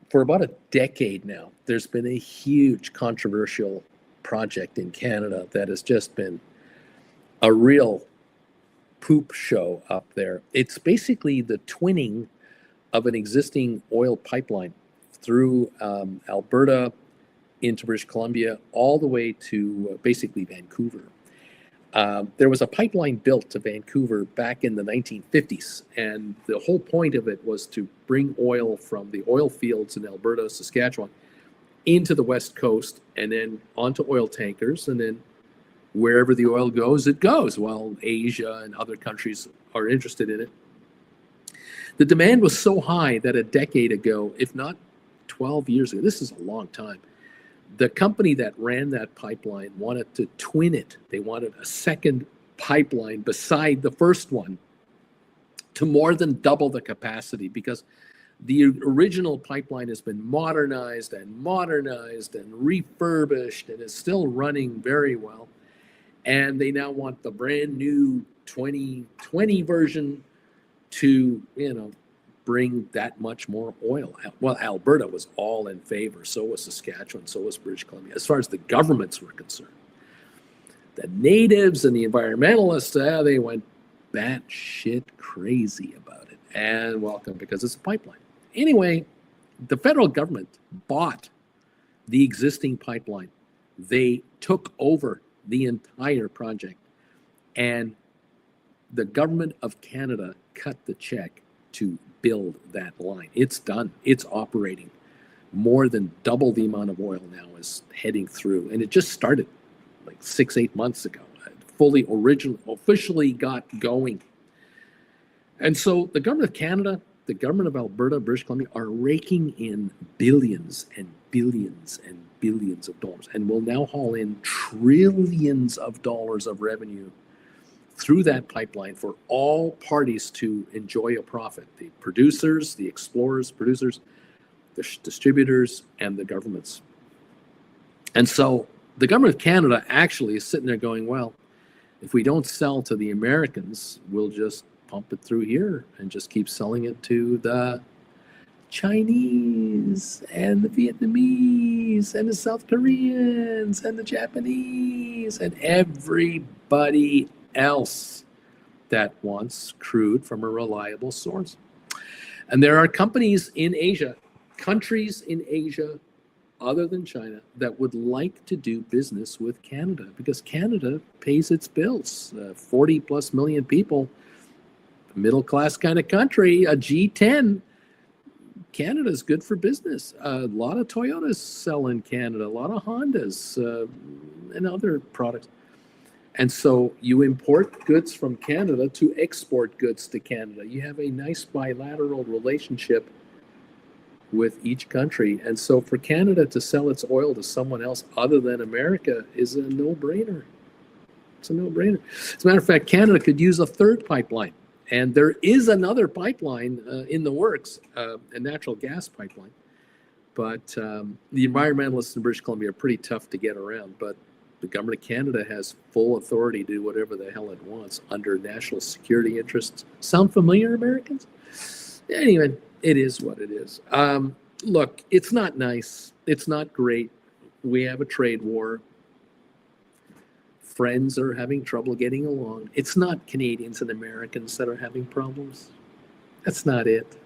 for about a decade now, there's been a huge controversial project in Canada that has just been a real poop show up there. It's basically the twinning of an existing oil pipeline through Alberta into British Columbia, all the way to basically Vancouver. There was a pipeline built to Vancouver back in the 1950s, and the whole point of it was to bring oil from the oil fields in Alberta, Saskatchewan, into the West Coast, and then onto oil tankers, and then wherever the oil goes, it goes. Well, Asia and other countries are interested in it. The demand was so high that a decade ago, if not 12 years ago, this is a long time, the company that ran that pipeline wanted to twin it. They wanted a second pipeline beside the first one to more than double the capacity, because the original pipeline has been modernized and refurbished and is still running very well. And they now want the brand new 2020 version to, bring that much more oil out. Well, Alberta was all in favor. So was Saskatchewan. So was British Columbia, as far as the governments were concerned. The natives and the environmentalists, they went batshit crazy about it. And welcome, because it's a pipeline. Anyway, the federal government bought the existing pipeline. They took over the entire project, and the government of Canada cut the check to build that line. It's done. It's operating. More than double the amount of oil now is heading through, and it just started like 6-8 months ago. Officially got going. And so the government of Canada, the government of Alberta, British Columbia are raking in billions and billions and billions of dollars, and will now haul in trillions of dollars of revenue through that pipeline for all parties to enjoy a profit. The producers, the explorers, producers, the distributors, and the governments. And so the government of Canada actually is sitting there going, well, if we don't sell to the Americans, we'll just pump it through here and just keep selling it to the Chinese and the Vietnamese and the South Koreans and the Japanese and everybody else that wants crude from a reliable source. And there are companies in Asia, countries in Asia, other than China that would like to do business with Canada, because Canada pays its bills. 40 plus million people, middle class kind of country, a G10. Canada's good for business. A lot of Toyotas sell in Canada, a lot of Hondas and other products. And so you import goods from Canada to export goods to Canada. You have a nice bilateral relationship with each country. And so for Canada to sell its oil to someone else other than America is a no-brainer. It's a no-brainer. As a matter of fact, Canada could use a third pipeline. And there is another pipeline in the works, a natural gas pipeline. But the environmentalists in British Columbia are pretty tough to get around. But the government of Canada has full authority to do whatever the hell it wants under national security interests. Sound familiar, Americans? Anyway, it is what it is. Look, it's not nice. It's not great. We have a trade war. Friends are having trouble getting along. It's not Canadians and Americans that are having problems. That's not it.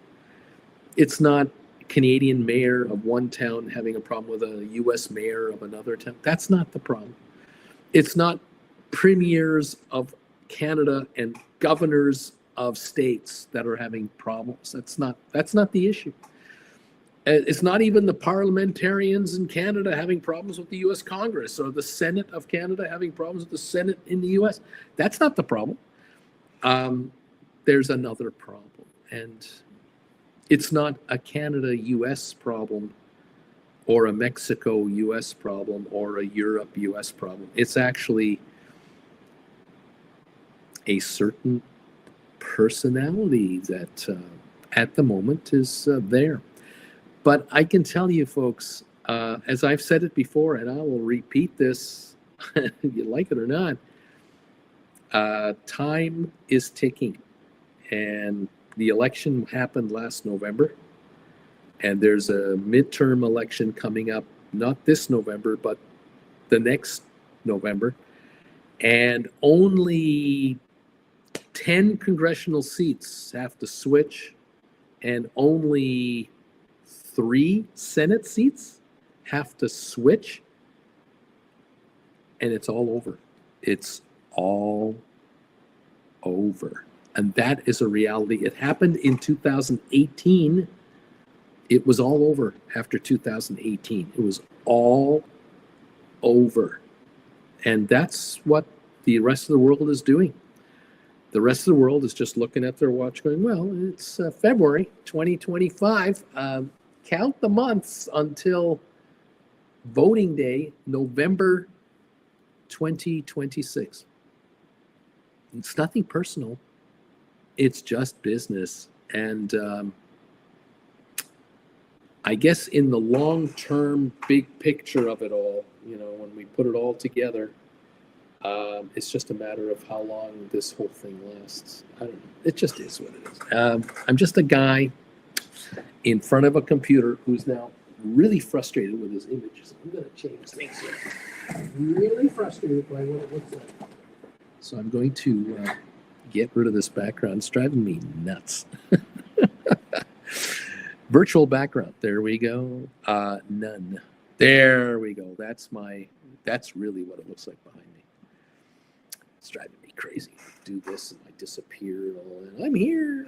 It's not Canadian mayor of one town having a problem with a U.S. mayor of another town. That's not the problem. It's not premiers of Canada and governors of states that are having problems. That's not the issue. It's not even the parliamentarians in Canada having problems with the U.S. Congress or the Senate of Canada having problems with the Senate in the U.S. That's not the problem. There's another problem, and it's not a Canada-U.S. problem or a Mexico-U.S. problem or a Europe-U.S. problem. It's actually a certain personality that at the moment is there. But I can tell you, folks, as I've said it before, and I will repeat this, if you like it or not, time is ticking. And the election happened last November. And there's a midterm election coming up, not this November, but the next November. And only 10 congressional seats have to switch, and only 3 Senate seats have to switch, and it's all over. It's all over. And that is a reality. It happened in 2018. It was all over after 2018. It was all over. And that's what the rest of the world is doing. The rest of the world is just looking at their watch going, well, it's February 2025. Count the months until voting day, November 2026. It's nothing personal. It's just business. And I guess in the long-term big picture of it all, when we put it all together, it's just a matter of how long this whole thing lasts. I don't know. It just is what it is. I'm just a guy in front of a computer who's now really frustrated with his images. I'm going to change things here. I'm really frustrated by what it looks like. So I'm going to get rid of this background. It's driving me nuts. Virtual background. There we go. None. There we go. That's really what it looks like behind me. It's driving me crazy. I do this and I disappear and all that. I'm here.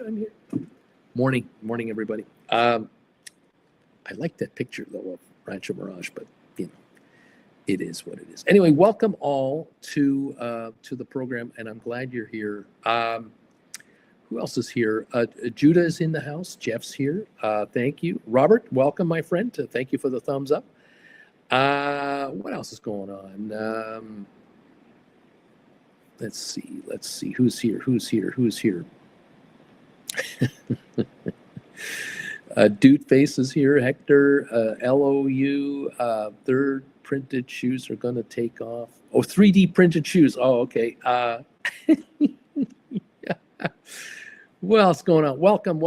Morning, everybody. I like that picture though of Rancho Mirage, but it is what it is. Anyway, welcome all to the program, and I'm glad you're here. Who else is here? Judah is in the house. Jeff's here. Thank you. Robert, welcome, my friend. Thank you for the thumbs up. What else is going on? Let's see. Who's here? Dude Face is here. Hector, LOU. Third printed shoes are going to take off. Oh, 3D printed shoes. Oh, okay. What else going on? Welcome.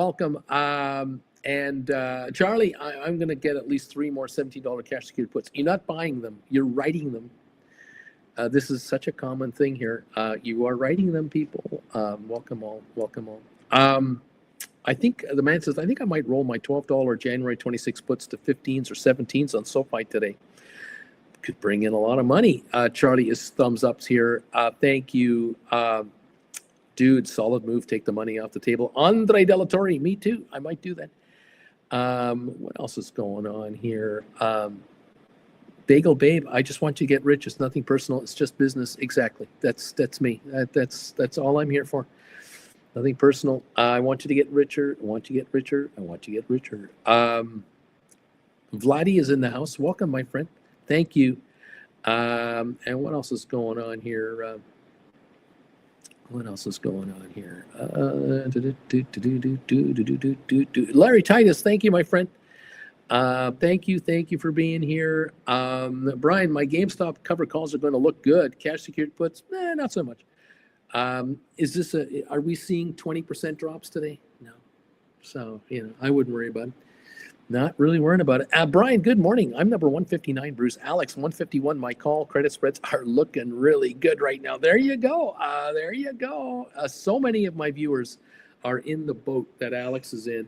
And Charlie, I'm going to get at least 3 more $17 cash secured puts. You're not buying them. You're writing them. This is such a common thing here. You are writing them, people. Welcome all. I think the man says, I think I might roll my $12 January 26 puts to 15s or 17s on SoFi today. Could bring in a lot of money. Charlie is thumbs ups here. Thank you. Dude, solid move. Take the money off the table. Andre Delatorre, me too. I might do that. What else is going on here? Bagel Babe, I just want you to get rich. It's nothing personal. It's just business. Exactly. That's me. That's all I'm here for. Nothing personal. I want you to get richer. I want you to get richer. I want you to get richer. Vladdy is in the house. Welcome, my friend. Thank you. And what else is going on here? Larry Titus, thank you, my friend. Thank you for being here. Brian, my GameStop cover calls are going to look good. Cash secured puts, not so much. Is this are we seeing 20% drops today? No. So, I wouldn't worry about it. Not really worrying about it. Brian, good morning. I'm number 159, Bruce. Alex, 151. My call credit spreads are looking really good right now. There you go. So many of my viewers are in the boat that Alex is in,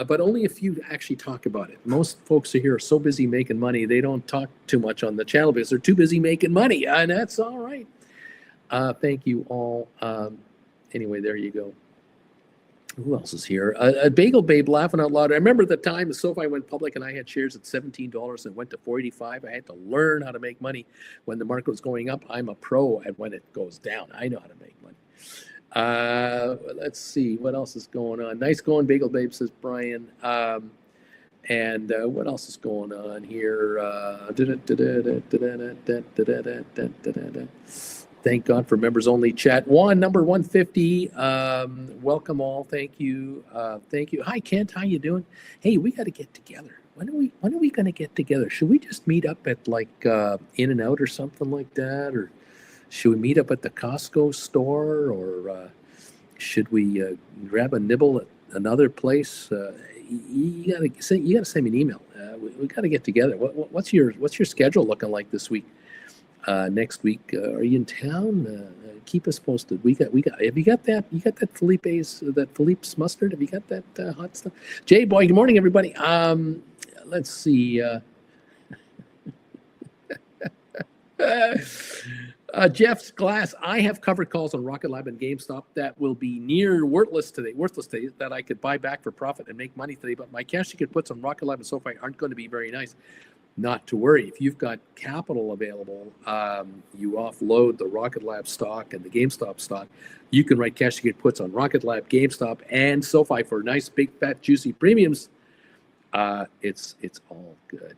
but only a few actually talk about it. Most folks here are so busy making money, they don't talk too much on the channel because they're too busy making money, and that's all right. Thank you all. Anyway, there you go. Who else is here? Bagel Babe laughing out loud. I remember the time SoFi went public and I had shares at $17 and went to $4.85. I had to learn how to make money when the market was going up. I'm a pro at when it goes down. I know how to make money. Let's see. What else is going on? Nice going, Bagel Babe, says Brian. And what else is going on here? Thank God for members only chat. Number 150. Welcome all. Thank you. Hi Kent, how you doing? Hey, we got to get together. When are we going to get together? Should we just meet up at like In-N-Out or something like that, or should we meet up at the Costco store, or should we grab a nibble at another place? You gotta send me an email. We got to get together. What's your schedule looking like this week? Next week, are you in town? Keep us posted. We got. Have you got that? You got that Philippe's mustard? Have you got that hot stuff? Jay boy, good morning, everybody. Let's see. Jeff's Glass. I have covered calls on Rocket Lab and GameStop that will be near worthless today, that I could buy back for profit and make money today. But my cash secured puts on Rocket Lab and SoFi aren't going to be very nice. Not to worry. If you've got capital available, you offload the Rocket Lab stock and the GameStop stock. You can write cash secured puts on Rocket Lab, GameStop, and SoFi for nice, big, fat, juicy premiums. It's all good.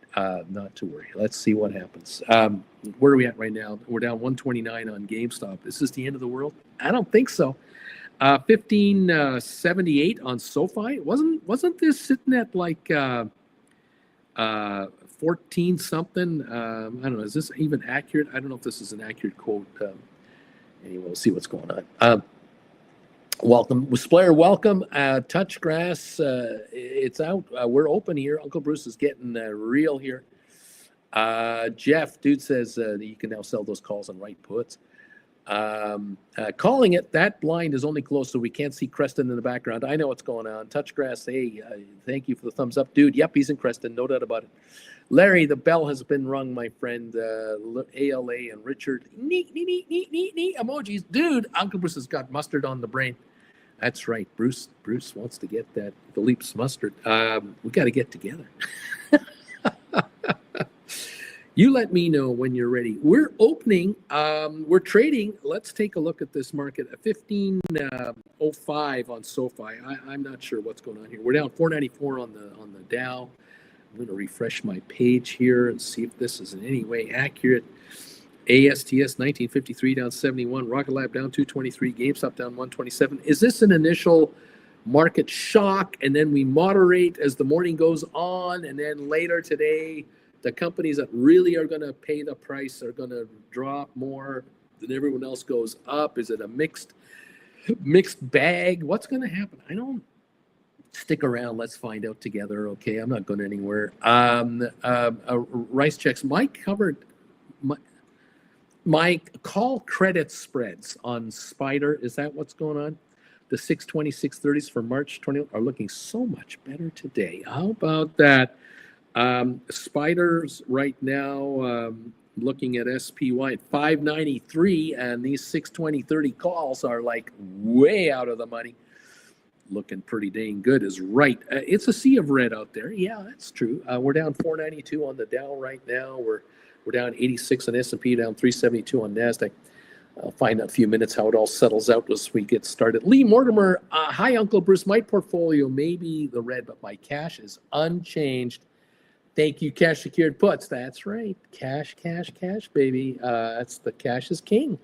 Not to worry. Let's see what happens. Where are we at right now? We're down 129 on GameStop. Is this the end of the world? I don't think so. 1578 on SoFi. Wasn't this sitting at like 14 something? I don't know. Is this even accurate? I don't know if this is an accurate quote. Anyway, we'll see what's going on. Welcome, Splayer. Welcome. Touch Grass. It's out. We're open here. Uncle Bruce is getting real here. Jeff, dude says you can now sell those calls and write puts. Calling it, that blind is only closed, so we can't see Creston in the background. I know what's going on. Touch Grass, hey, thank you for the thumbs up. Dude, yep, he's in Creston, no doubt about it. Larry, the bell has been rung, my friend. ALA and Richard, neat, emojis. Dude, Uncle Bruce has got mustard on the brain. That's right. Bruce wants to get that Philippe's mustard. We got to get together. You let me know when you're ready. We're opening. We're trading. Let's take a look at this market. 1505 on SoFi. I'm not sure what's going on here. We're down 494 on the Dow. I'm going to refresh my page here and see if this is in any way accurate. ASTS 1953 down 71. Rocket Lab down 223. GameStop down 127. Is this an initial market shock and then we moderate as the morning goes on, and then later today the companies that really are going to pay the price are going to drop more than everyone else goes up? Is it a mixed bag? What's going to happen? I don't. Stick around. Let's find out together. Okay, I'm not going anywhere. Rice checks. My call credit spreads on Spider. Is that what's going on? The 620, 630s for March 20 are looking so much better today. How about that? Spiders right now, looking at SPY at 593, and these 620/30 calls are like way out of the money. Looking pretty dang good is right. It's a sea of red out there. Yeah, that's true. We're down 492 on the Dow right now. We're down 86 on S&P, down 372 on NASDAQ. I'll find out in a few minutes how it all settles out as we get started. Lee Mortimer, hi, Uncle Bruce. My portfolio may be the red, but my cash is unchanged. Thank you, cash secured puts. That's right. Cash, baby. That's the cash is king.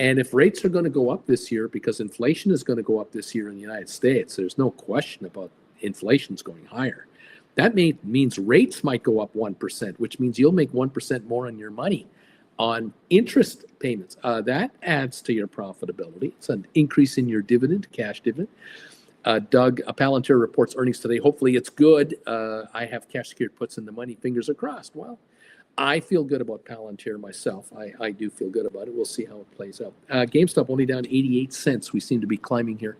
And if rates are going to go up this year, because inflation is going to go up this year in the United States, there's no question about inflation's going higher. That means rates might go up 1%, which means you'll make 1% more on your money on interest payments. That adds to your profitability. It's an increase in your dividend, cash dividend. Doug, Palantir reports earnings today. Hopefully it's good. I have cash secured puts in the money. Fingers are crossed. Well, I feel good about Palantir myself. I do feel good about it. We'll see how it plays out. GameStop only down 88 cents. We seem to be climbing here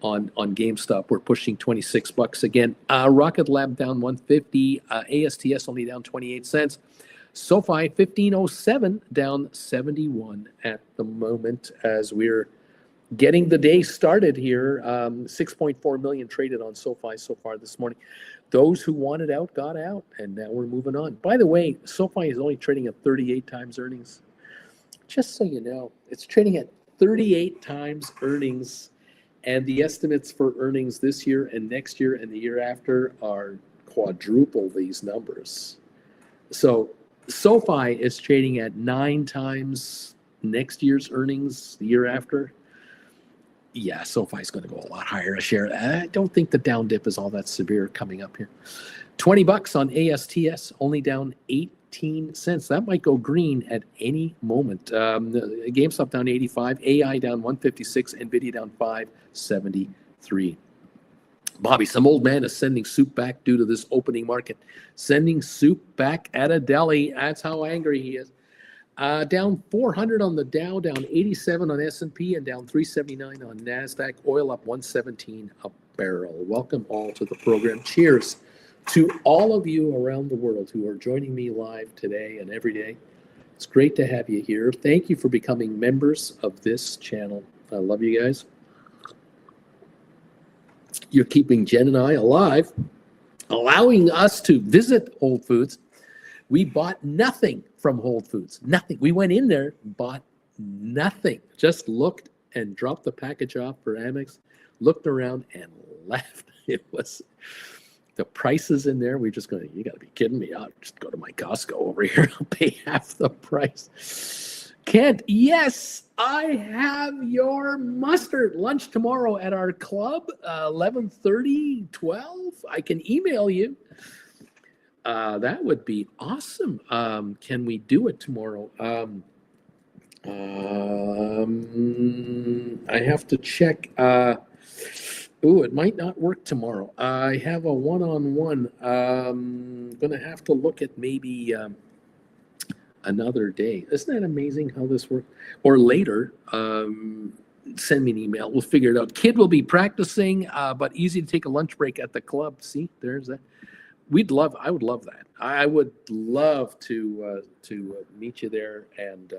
on GameStop. We're pushing $26 again. Rocket Lab down 150. ASTS only down 28 cents. SoFi 1507 down 71 at the moment as we're getting the day started here. 6.4 million traded on SoFi so far this morning. Those who wanted out got out, and now we're moving on. By the way, SoFi is only trading at 38 times earnings. Just so you know, it's trading at 38 times earnings, and the estimates for earnings this year and next year and the year after are quadruple these numbers. So SoFi is trading at 9 times next year's earnings the year after. Yeah, SoFi is going to go a lot higher a share. I don't think the down dip is all that severe coming up here. $20 on ASTS, only down 18 cents. That might go green at any moment. GameStop down 85, AI down 156, NVIDIA down 573. Bobby, some old man is sending soup back due to this opening market. Sending soup back at a deli. That's how angry he is. Down 400 on the Dow, down 87 on S&P, and down 379 on NASDAQ. Oil up 117 a barrel. Welcome all to the program. Cheers to all of you around the world who are joining me live today and every day. It's great to have you here. Thank you for becoming members of this channel. I love you guys. You're keeping Jen and I alive, allowing us to visit Whole Foods. We bought nothing from Whole Foods. Nothing. We went in there, bought nothing. Just looked and dropped the package off for Amex, looked around and left. It was the prices in there. We're just going, you got to be kidding me. I'll just go to my Costco over here. I'll pay half the price. Kent, yes, I have your mustard. Lunch tomorrow at our club, 11:30, 12. I can email you. That would be awesome. Can we do it tomorrow? I have to check. It might not work tomorrow. I have a one-on-one. Going to have to look at maybe another day. Isn't that amazing how this works? Or later, send me an email. We'll figure it out. Kid will be practicing, but easy to take a lunch break at the club. See, there's that. I would love that. I would love to meet you there and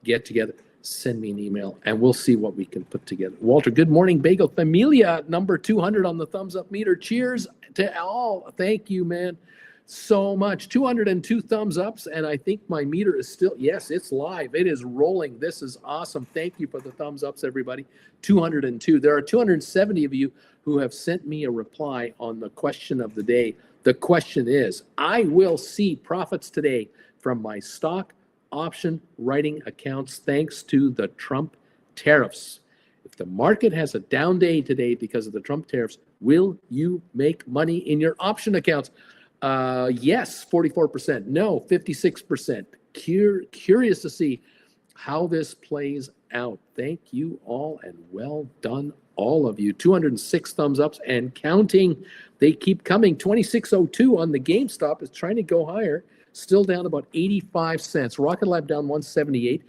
get together. Send me an email and we'll see what we can put together. Walter, good morning. Bagel Familia, number 200 on the thumbs up meter. Cheers to all. Thank you, man, so much. 202 thumbs ups, and I think my meter is still, yes, it's live. It is rolling. This is awesome. Thank you for the thumbs ups, everybody. 202. There are 270 of you who have sent me a reply on the question of the day. The question is, I will see profits today from my stock option writing accounts thanks to the Trump tariffs. If the market has a down day today because of the Trump tariffs, will you make money in your option accounts? Yes, 44%. No, 56%. Curious to see how this plays out. Thank you all and well done, all of you. 206 thumbs ups and counting. They keep coming. 2602 on the GameStop is trying to go higher. Still down about 85 cents. Rocket Lab down 178.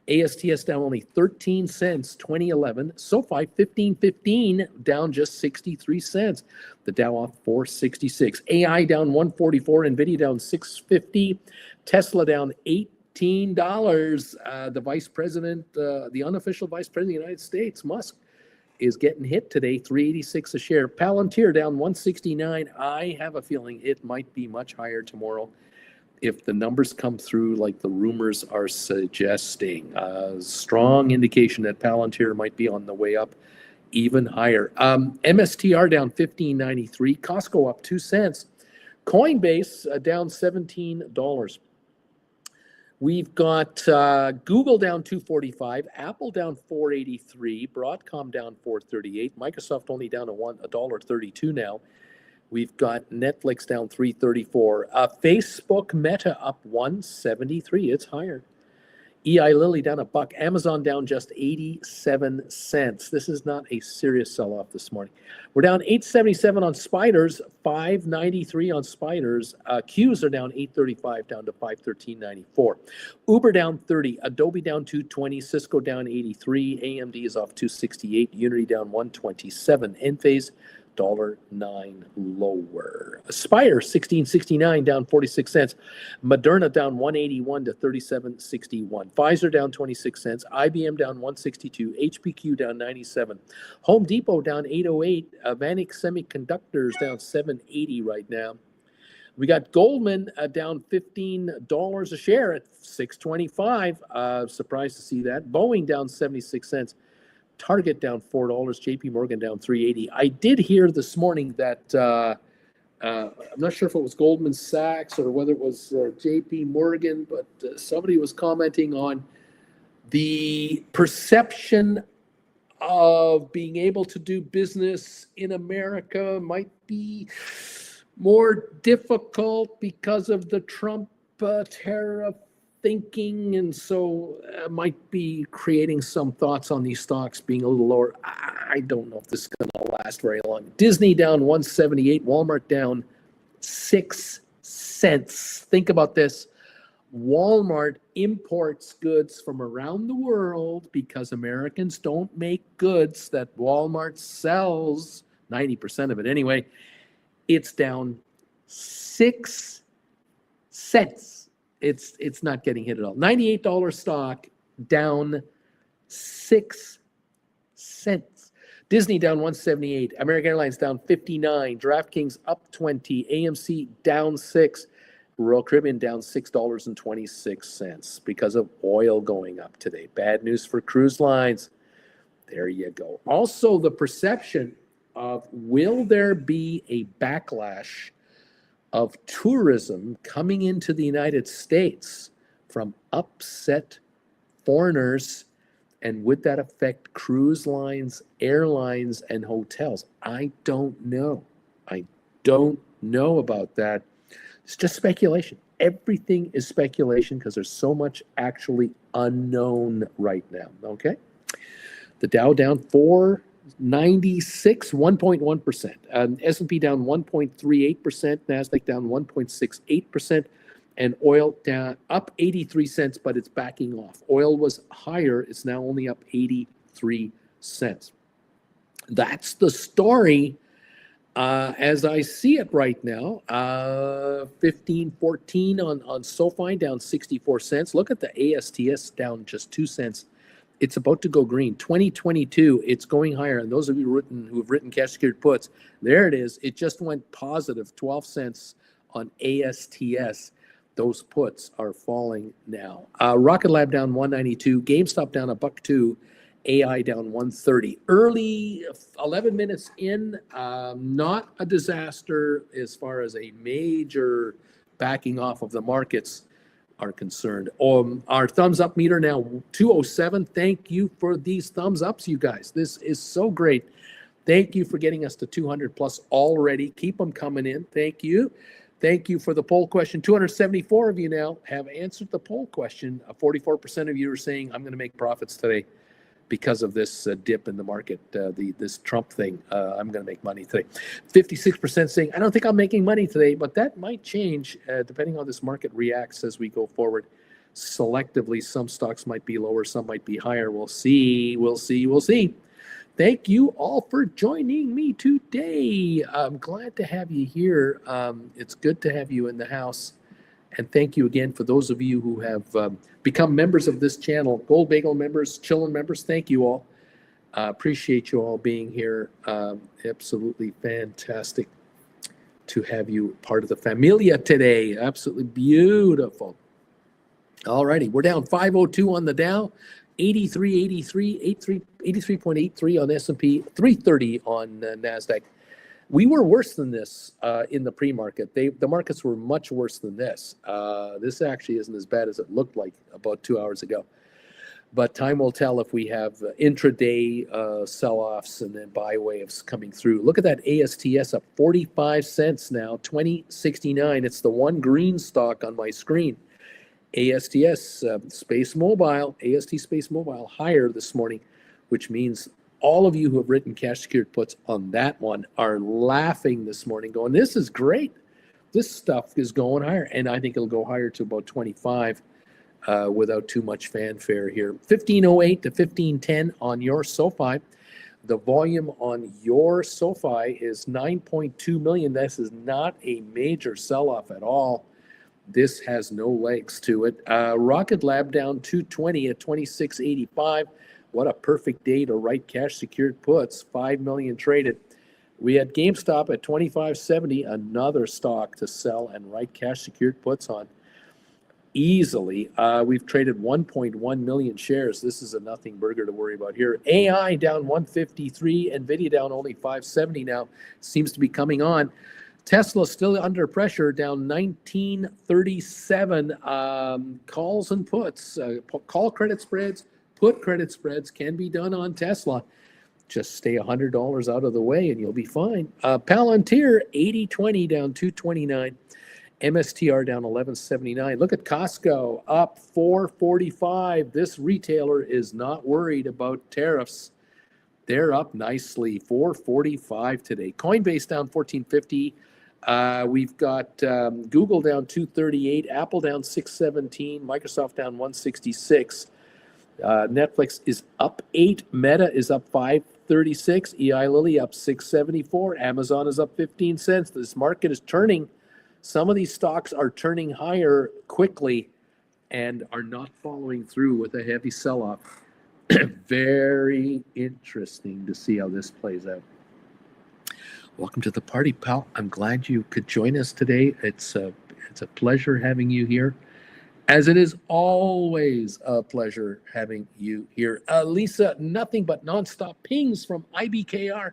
ASTS down only 13 cents, 2011. SoFi 15.15, down just 63 cents. The Dow off 466. AI down 144. NVIDIA down 650. Tesla down $18. The vice president, the unofficial vice president of the United States, Musk, is getting hit today, 386 a share. Palantir down 169. I have a feeling it might be much higher tomorrow if the numbers come through like the rumors are suggesting. A strong indication that Palantir might be on the way up even higher. MSTR down 15.93. Costco up 2 cents. Coinbase down $17. We've got Google down 245, Apple down 483, Broadcom down 438, Microsoft only down to $1.32 now. We've got Netflix down 334, Facebook Meta up 173. It's higher. EI Lilly down $1. Amazon down just 87 cents. This is not a serious sell-off this morning. We're down 877 on Spiders, 593 on Spiders. Qs are down 835 down to 513.94. Uber down 30. Adobe down 220. Cisco down 83. AMD is off 268. Unity down 127. Enphase $1.09 lower. Aspire 1669 down 46 cents. Moderna down 181 to 37.61. Pfizer down 26 cents. IBM down 162. HPQ down 97. Home Depot down 808. Vanik Semiconductors down 780 right now. We got Goldman down $15 a share at 625. Surprised to see that. Boeing down 76 cents. Target down $4, JP Morgan down 380. I did hear this morning that I'm not sure if it was Goldman Sachs or whether it was JP Morgan, but somebody was commenting on the perception of being able to do business in America might be more difficult because of the Trump tariff thinking, and so might be creating some thoughts on these stocks being a little lower. I don't know if this is going to last very long. Disney down 178, Walmart down 6 cents. Think about this. Walmart imports goods from around the world because Americans don't make goods that Walmart sells, 90% of it anyway. It's down 6 cents. It's not getting hit at all. $98 stock down 6 cents. Disney down 178. American Airlines down 59. DraftKings up 20. AMC down 6. Royal Caribbean down $6.26 because of oil going up today. Bad news for cruise lines. There you go. Also, the perception of will there be a backlash of tourism coming into the United States from upset foreigners, and would that affect cruise lines, airlines, and hotels? I don't know. I don't know about that. It's just speculation. Everything is speculation because there's so much actually unknown right now, okay? The Dow down 496, 1.1%. S&P down 1.38%. NASDAQ down 1.68%. And oil down up 83 cents, but it's backing off. Oil was higher. It's now only up 83 cents. That's the story as I see it right now. 15.14 on SoFi, down 64 cents. Look at the ASTS, down just 2 cents. It's about to go green. 2022, it's going higher. And those of you who have written cash secured puts, there it is. It just went positive 12 cents on ASTS. Those puts are falling now. Rocket Lab down 192. GameStop down $1.02. AI down 130. Early, 11 minutes in, not a disaster as far as a major backing off of the markets are concerned. Our thumbs up meter now 207. Thank you for these thumbs ups, you guys. This is so great. Thank you for getting us to 200 plus already. Keep them coming in. Thank you. Thank you for the poll question. 274 of you now have answered the poll question. 44% of you are saying, I'm going to make profits today because of this dip in the market, this Trump thing. I'm going to make money today. 56% saying, I don't think I'm making money today, but that might change depending on how this market reacts as we go forward. selectively. Some stocks might be lower, some might be higher. We'll see. Thank you all for joining me today. I'm glad to have you here. It's good to have you in the house. And thank you again for those of you who have become members of this channel, Gold Bagel members, Chillin' members. Thank you all. Appreciate you all being here. Absolutely fantastic to have you part of the familia today. Absolutely beautiful. All righty, we're down 502 on the Dow, 83.83 on S&P, 330 on NASDAQ. We were worse than this in the pre-market. The markets were much worse than this. This actually isn't as bad as it looked like about 2 hours ago. But time will tell if we have intraday sell-offs and then buy waves coming through. Look at that ASTS up 45 cents now, 20.69. It's the one green stock on my screen. ASTS Space Mobile, AST Space Mobile higher this morning, which means all of you who have written cash secured puts on that one are laughing this morning, going, this is great. This stuff is going higher. And I think it'll go higher to about 25 without too much fanfare here. 1508 to 1510 on your SoFi. The volume on your SoFi is 9.2 million. This is not a major sell-off at all. This has no legs to it. Rocket Lab down 220 at 26.85. What a perfect day to write cash secured puts. 5 million traded. We had GameStop at 25.70, another stock to sell and write cash secured puts on easily. We've traded 1.1 million shares. This is a nothing burger to worry about here. AI down 153, Nvidia down only 570 now. Seems to be coming on. Tesla still under pressure, down 1937. Calls and puts, call credit spreads, put credit spreads can be done on Tesla. Just stay $100 out of the way and you'll be fine. Palantir 80.20 down 229. MSTR down 11.79. Look at Costco up 4.45. This retailer is not worried about tariffs. They're up nicely, 4.45 today. Coinbase down 14.50. We've got Google down 2.38. Apple down 6.17. Microsoft down 1.66. Netflix is up 8. Meta is up 5.36. Eli Lilly up 6.74. Amazon is up 15 cents. This market is turning. Some of these stocks are turning higher quickly and are not following through with a heavy sell-off. Very interesting to see how this plays out. Welcome to the party, pal. I'm glad you could join us today. It's a pleasure having you here, as it is always a pleasure having you here. Lisa, nothing but nonstop pings from IBKR.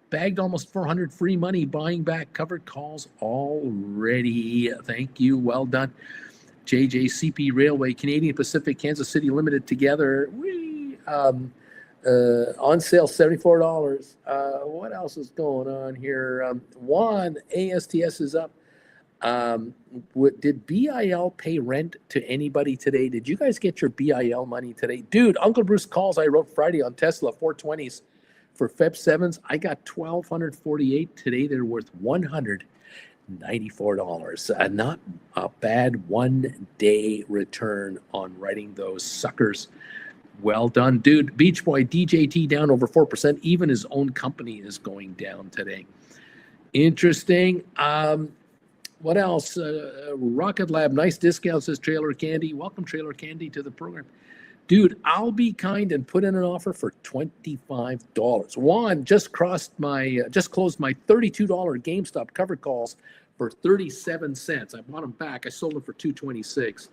Bagged almost 400 free money, buying back covered calls already. Thank you. Well done. JJCP Railway, Canadian Pacific, Kansas City Limited together. On sale, $74. What else is going on here? Juan, ASTS is up. Did BIL pay rent to anybody today? Did you guys get your BIL money today? Dude, Uncle Bruce calls I wrote Friday on Tesla 420s. For Feb 7s, I got 1,248. Today, they're worth $194. Not a bad one-day return on writing those suckers. Well done, dude. Beach Boy, DJT down over 4%. Even his own company is going down today. Interesting. What else? Rocket Lab, nice discount, says Trailer Candy. Welcome, Trailer Candy, to the program. Dude, I'll be kind and put in an offer for $25. Juan just closed my $32 GameStop covered calls for 37 cents. I bought them back. I sold them for $2.26.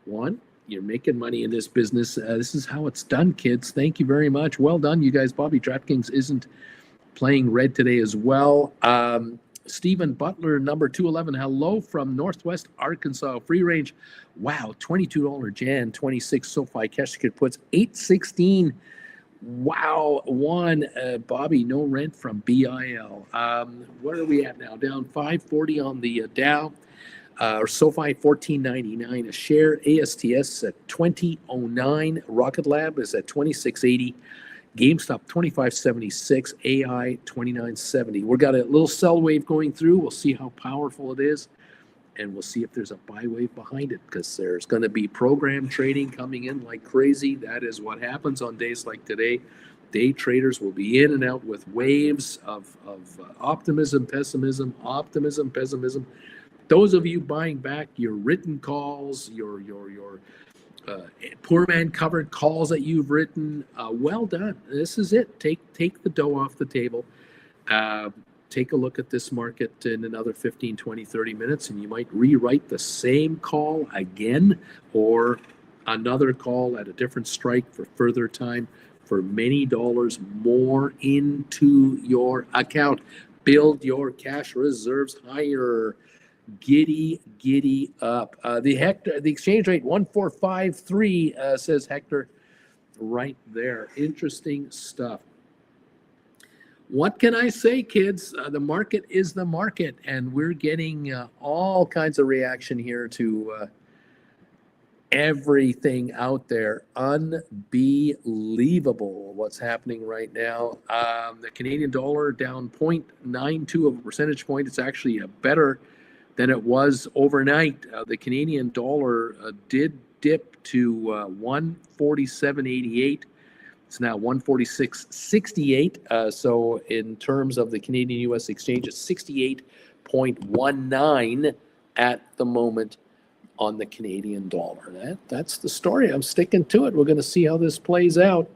Juan, you're making money in this business. This is how it's done, kids. Thank you very much. Well done, you guys. Bobby DraftKings isn't playing red today as well. Stephen Butler, number 211. Hello from Northwest Arkansas. Free range. Wow, $22 Jan, 26 SoFi cash secured puts, 816. Wow, one. Bobby, no rent from BIL. Where are we at now? Down 540 on the Dow. SoFi 14.99 a share. ASTS at 20.09. Rocket Lab is at 26.80. GameStop 25.76, AI 29.70. We've got a little sell wave going through. We'll see how powerful it is. and we'll see if there's a buy wave behind it, because there's going to be program trading coming in like crazy. That is what happens on days like today. Day traders will be in and out with waves of optimism, pessimism, optimism, pessimism. Those of you buying back your written calls, your poor man covered calls that you've written, well done. This is it. Take the dough off the table. Take a look at this market in another 15, 20, 30 minutes, and you might rewrite the same call again, or another call at a different strike for further time, for many dollars more into your account. Build your cash reserves higher. Giddy up. The exchange rate 1453, says Hector right there. Interesting stuff. What can I say, kids? The market is the market, and we're getting all kinds of reaction here to everything out there. Unbelievable what's happening right now. The Canadian dollar down 0.92 of a percentage point. It's actually better than it was overnight. The Canadian dollar did dip to 147.88. It's now 146.68. So in terms of the Canadian U.S. exchange, it's 68.19 at the moment on the Canadian dollar. That's the story. I'm sticking to it. We're going to see how this plays out.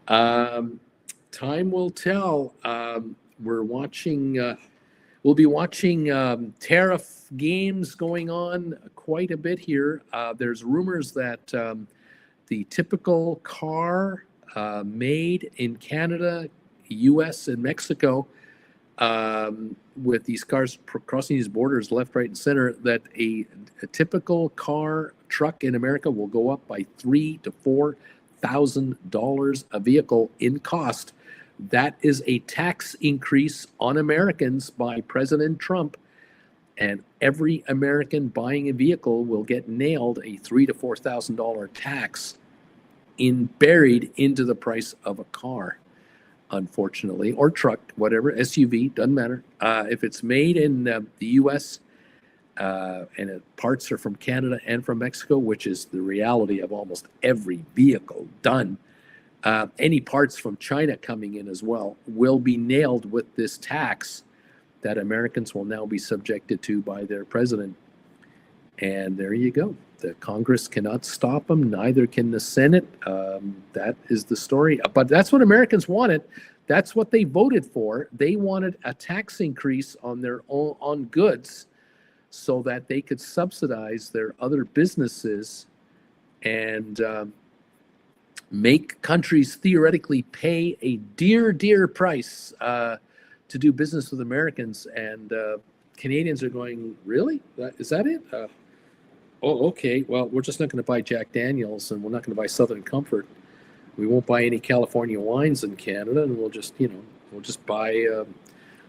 Time will tell. We'll be watching tariff games going on quite a bit here. There's rumors that the typical car made in Canada, U.S., and Mexico, with these cars crossing these borders left, right, and center, that a typical truck in America will go up by $3,000 to $4,000 a vehicle in cost. That is a tax increase on Americans by President Trump, and every American buying a vehicle will get nailed a $3,000 to $4,000 tax buried into the price of a car, unfortunately, or truck, whatever, SUV, doesn't matter. If it's made in the U.S. And parts are from Canada and from Mexico, which is the reality of almost every vehicle done, any parts from China coming in as well will be nailed with this tax that Americans will now be subjected to by their president. And there you go. The Congress cannot stop them, neither can the Senate. That is the story. But that's what Americans wanted. That's what they voted for. They wanted a tax increase on their on goods so that they could subsidize their other businesses and make countries theoretically pay a dear price to do business with Americans. And Canadians are going, really? Is that it? Oh, okay. Well, we're just not going to buy Jack Daniels, and we're not going to buy Southern Comfort. We won't buy any California wines in Canada, and we'll just buy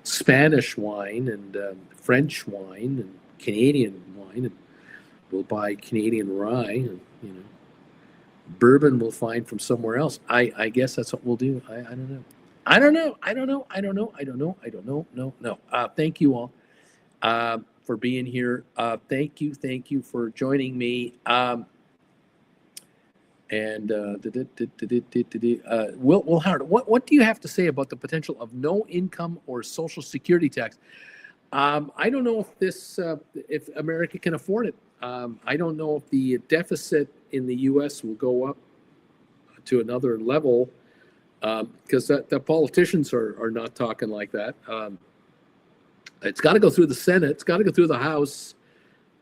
Spanish wine and French wine and Canadian wine, and we'll buy Canadian rye, and bourbon we'll find from somewhere else. I guess that's what we'll do. I don't know. I don't know. Thank you all for being here. Thank you for joining me. Will Howard, what do you have to say about the potential of no income or Social Security tax? I don't know if America can afford it. I don't know if the deficit in the U.S. will go up to another level, because the politicians are not talking like that. It's got to go through the Senate. It's got to go through the House.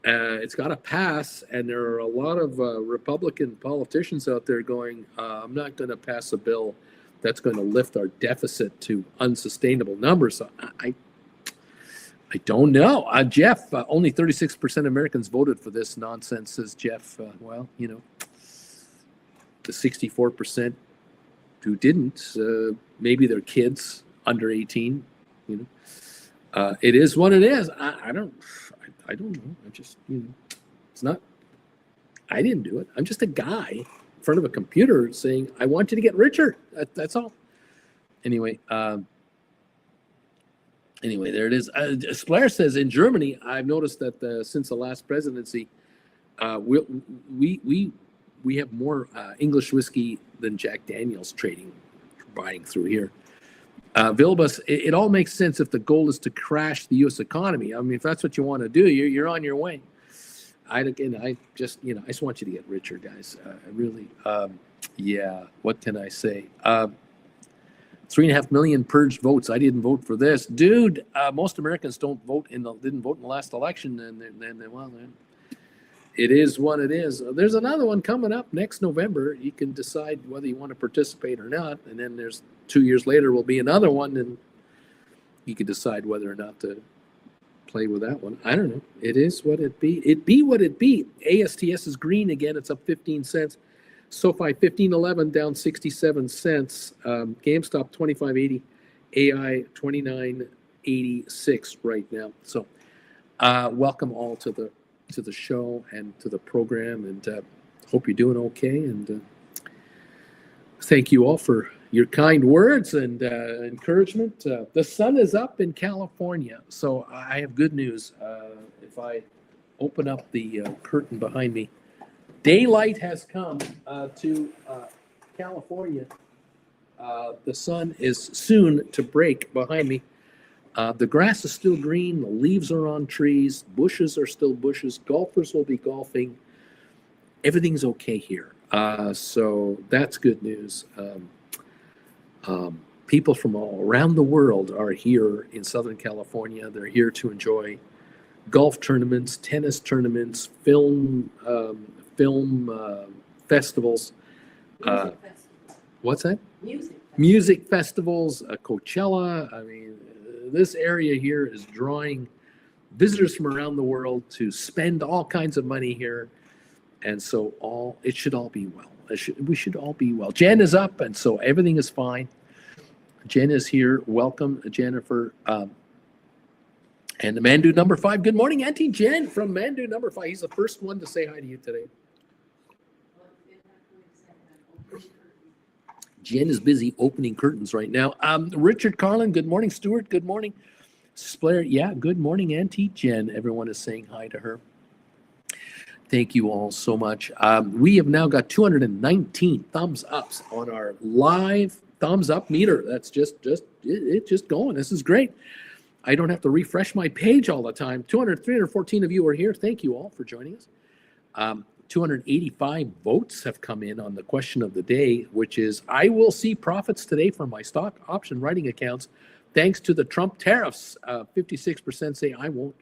It's got to pass. And there are a lot of Republican politicians out there going, I'm not going to pass a bill that's going to lift our deficit to unsustainable numbers. So I don't know. Jeff, only 36% of Americans voted for this nonsense, says Jeff. Well, the 64% who didn't, maybe they're kids under 18, it is what it is. I don't know. I just, it's not, I didn't do it. I'm just a guy in front of a computer saying, I want you to get richer. That's all. Anyway, Anyway, there it is. Blair says in Germany, I've noticed that since the last presidency, we have more English whiskey than Jack Daniel's buying through here. Vilbus, it all makes sense if the goal is to crash the U.S. economy. I mean, if that's what you want to do, you're on your way. I just want you to get richer, guys. Really, yeah. What can I say? 3.5 million purged votes. I didn't vote for this, dude. Most Americans didn't vote in the last election, and then it is what it is. There's another one coming up next November. You can decide whether you want to participate or not, and then there's 2 years later will be another one, and you can decide whether or not to play with that one. I don't know. It is what it be. It be what it be. ASTS is green again. It's up 15 cents. SoFi 15.11 down 67 cents. GameStop 25.80. AI 29.86 right now. So welcome all to the show and to the program, and hope you're doing okay. And thank you all for your kind words and encouragement. The sun is up in California, so I have good news. If I open up the curtain behind me, daylight has come to California. The sun is soon to break behind me. The grass is still green, the leaves are on trees, bushes are still bushes, golfers will be golfing. Everything's okay here. So that's good news. People from all around the world are here in Southern California. They're here to enjoy golf tournaments, tennis tournaments, film festivals. What's that? Music festivals, Coachella. I mean, this area here is drawing visitors from around the world to spend all kinds of money here. And so it should all be well. We should all be well. Jen is up, and so everything is fine. Jen is here. Welcome, Jennifer. And the Mandu number 5. Good morning, Auntie Jen from Mandu number 5. He's the first one to say hi to you today. Jen is busy opening curtains right now. Richard Carlin, good morning. Stuart, good morning. Blair, yeah, good morning, Auntie Jen. Everyone is saying hi to her. Thank you all so much. We have now got 219 thumbs ups on our live thumbs up meter. That's just going. This is great. I don't have to refresh my page all the time. 314 of you are here. Thank you all for joining us. 285 votes have come in on the question of the day, which is, I will see profits today from my stock option writing accounts thanks to the Trump tariffs. 56% say I won't.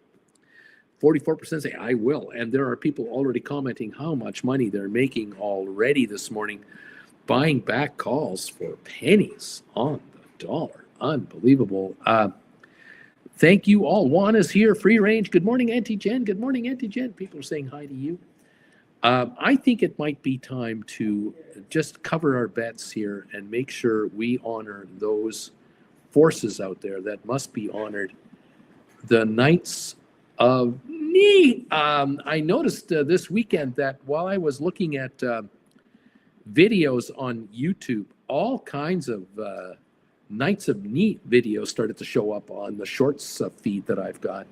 44% say I will. And there are people already commenting how much money they're making already this morning, buying back calls for pennies on the dollar. Unbelievable. Thank you all. Juan is here, free range. Good morning, Auntie Jen. Good morning, Auntie Jen. People are saying hi to you. I think it might be time to just cover our bets here and make sure we honor those forces out there that must be honored. The Knights of Knee. I noticed this weekend that while I was looking at videos on YouTube, all kinds of Knights of Knee videos started to show up on the shorts feed that I've got.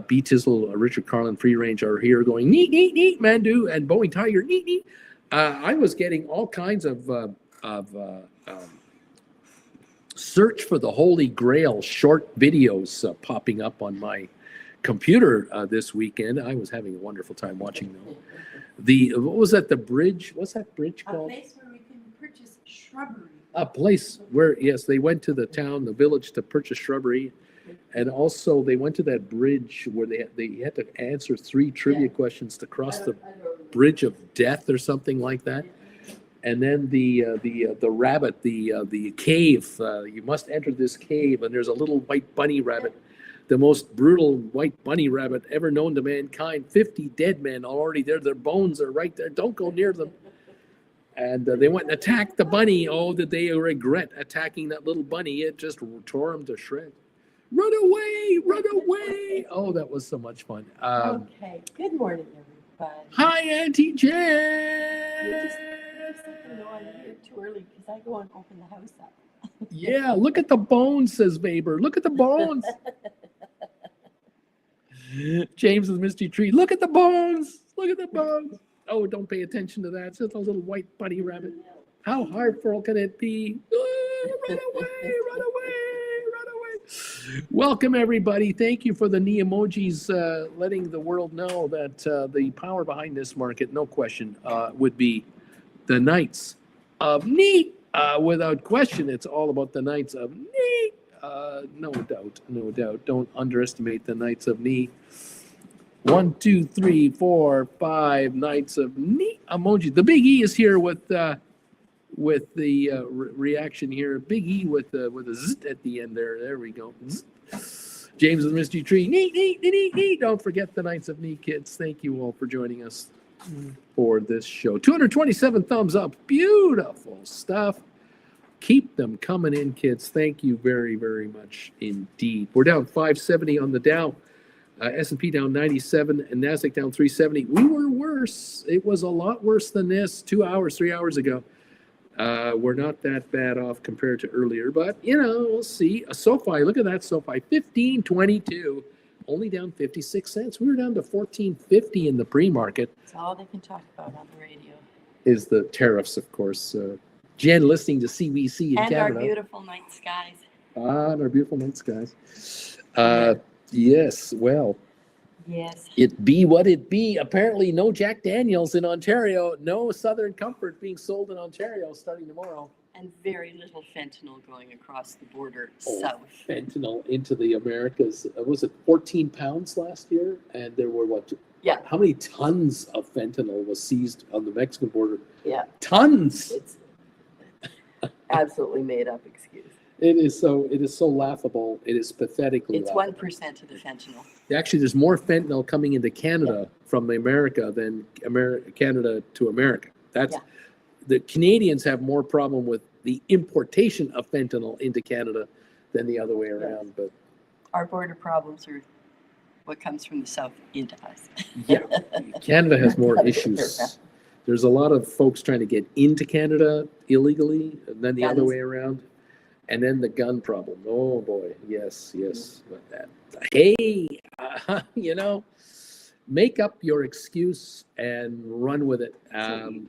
B. Tizzle, Richard Carlin, Free Range are here going, neat, neat, neat, Mandu, and Boeing Tiger, neat, neat. I was getting all kinds of search for the Holy Grail short videos popping up on my computer this weekend. I was having a wonderful time watching them. What was that, the bridge? What's that bridge called? A place where we can purchase shrubbery. A place where, yes, they went to the village to purchase shrubbery. And also they went to that bridge where they had to answer 3 trivia questions to cross the bridge of death or something like that. And then the rabbit, the cave, you must enter this cave, and there's a little white bunny rabbit, the most brutal white bunny rabbit ever known to mankind. 50 dead men already there. Their bones are right there. Don't go near them. And they went and attacked the bunny. Oh, did they regret attacking that little bunny? It just tore them to shreds. Run away, run away. Oh, that was so much fun. Okay, good morning, everybody. Hi, Auntie Jen. You just know I'm here too early because I go and open the house up. Yeah, look at the bones, says Weber. Look at the bones. James with Misty Tree. Look at the bones. Look at the bones. Oh, don't pay attention to that. It's just a little white bunny rabbit. How hard can it be? Run away, run away, run away. Welcome, everybody. Thank you for the knee emojis, letting the world know that the power behind this market, no question, would be the Knights of Knee. Without question, it's all about the Knights of Knee. No doubt, no doubt. Don't underestimate the Knights of Knee. 1, 2, 3, 4, 5 Knights of Knee emoji. The Big E is here with the reaction here. Big E with a z at the end there. There we go. Zzz. James of the Misty Tree. Knee. Don't forget the Knights of Knee, kids. Thank you all for joining us for this show. 227 thumbs up. Beautiful stuff. Keep them coming in, kids. Thank you very, very much indeed. We're down 570 on the Dow. S&P down 97 and NASDAQ down 370. We were worse. It was a lot worse than this 3 hours ago. We're not that bad off compared to earlier, but, we'll see. A SoFi, look at that SoFi, 15.22, only down 56 cents. We were down to 14.50 in the pre-market. That's all they can talk about on the radio. Is the tariffs, of course. Jen listening to CBC in and Canada. And our beautiful night skies. And our beautiful night skies. Yes, well. Yes. It be what it be. Apparently no Jack Daniels in Ontario. No Southern Comfort being sold in Ontario starting tomorrow. And very little fentanyl going across the border south. Fentanyl into the Americas. Was it 14 pounds last year? And there were what? Yeah. How many tons of fentanyl was seized on the Mexican border? Yeah. Tons! It's absolutely made up excuse. It is so laughable. It is pathetically It's laughable. 1% of the fentanyl. Actually, there's more fentanyl coming into Canada from America than Canada to America. The Canadians have more problem with the importation of fentanyl into Canada than the other way around. But our border problems are what comes from the south into us. yeah, Canada has more issues. There's a lot of folks trying to get into Canada illegally, and then the other way around. And then the gun problem. Oh boy, yes. But that, hey, make up your excuse and run with it.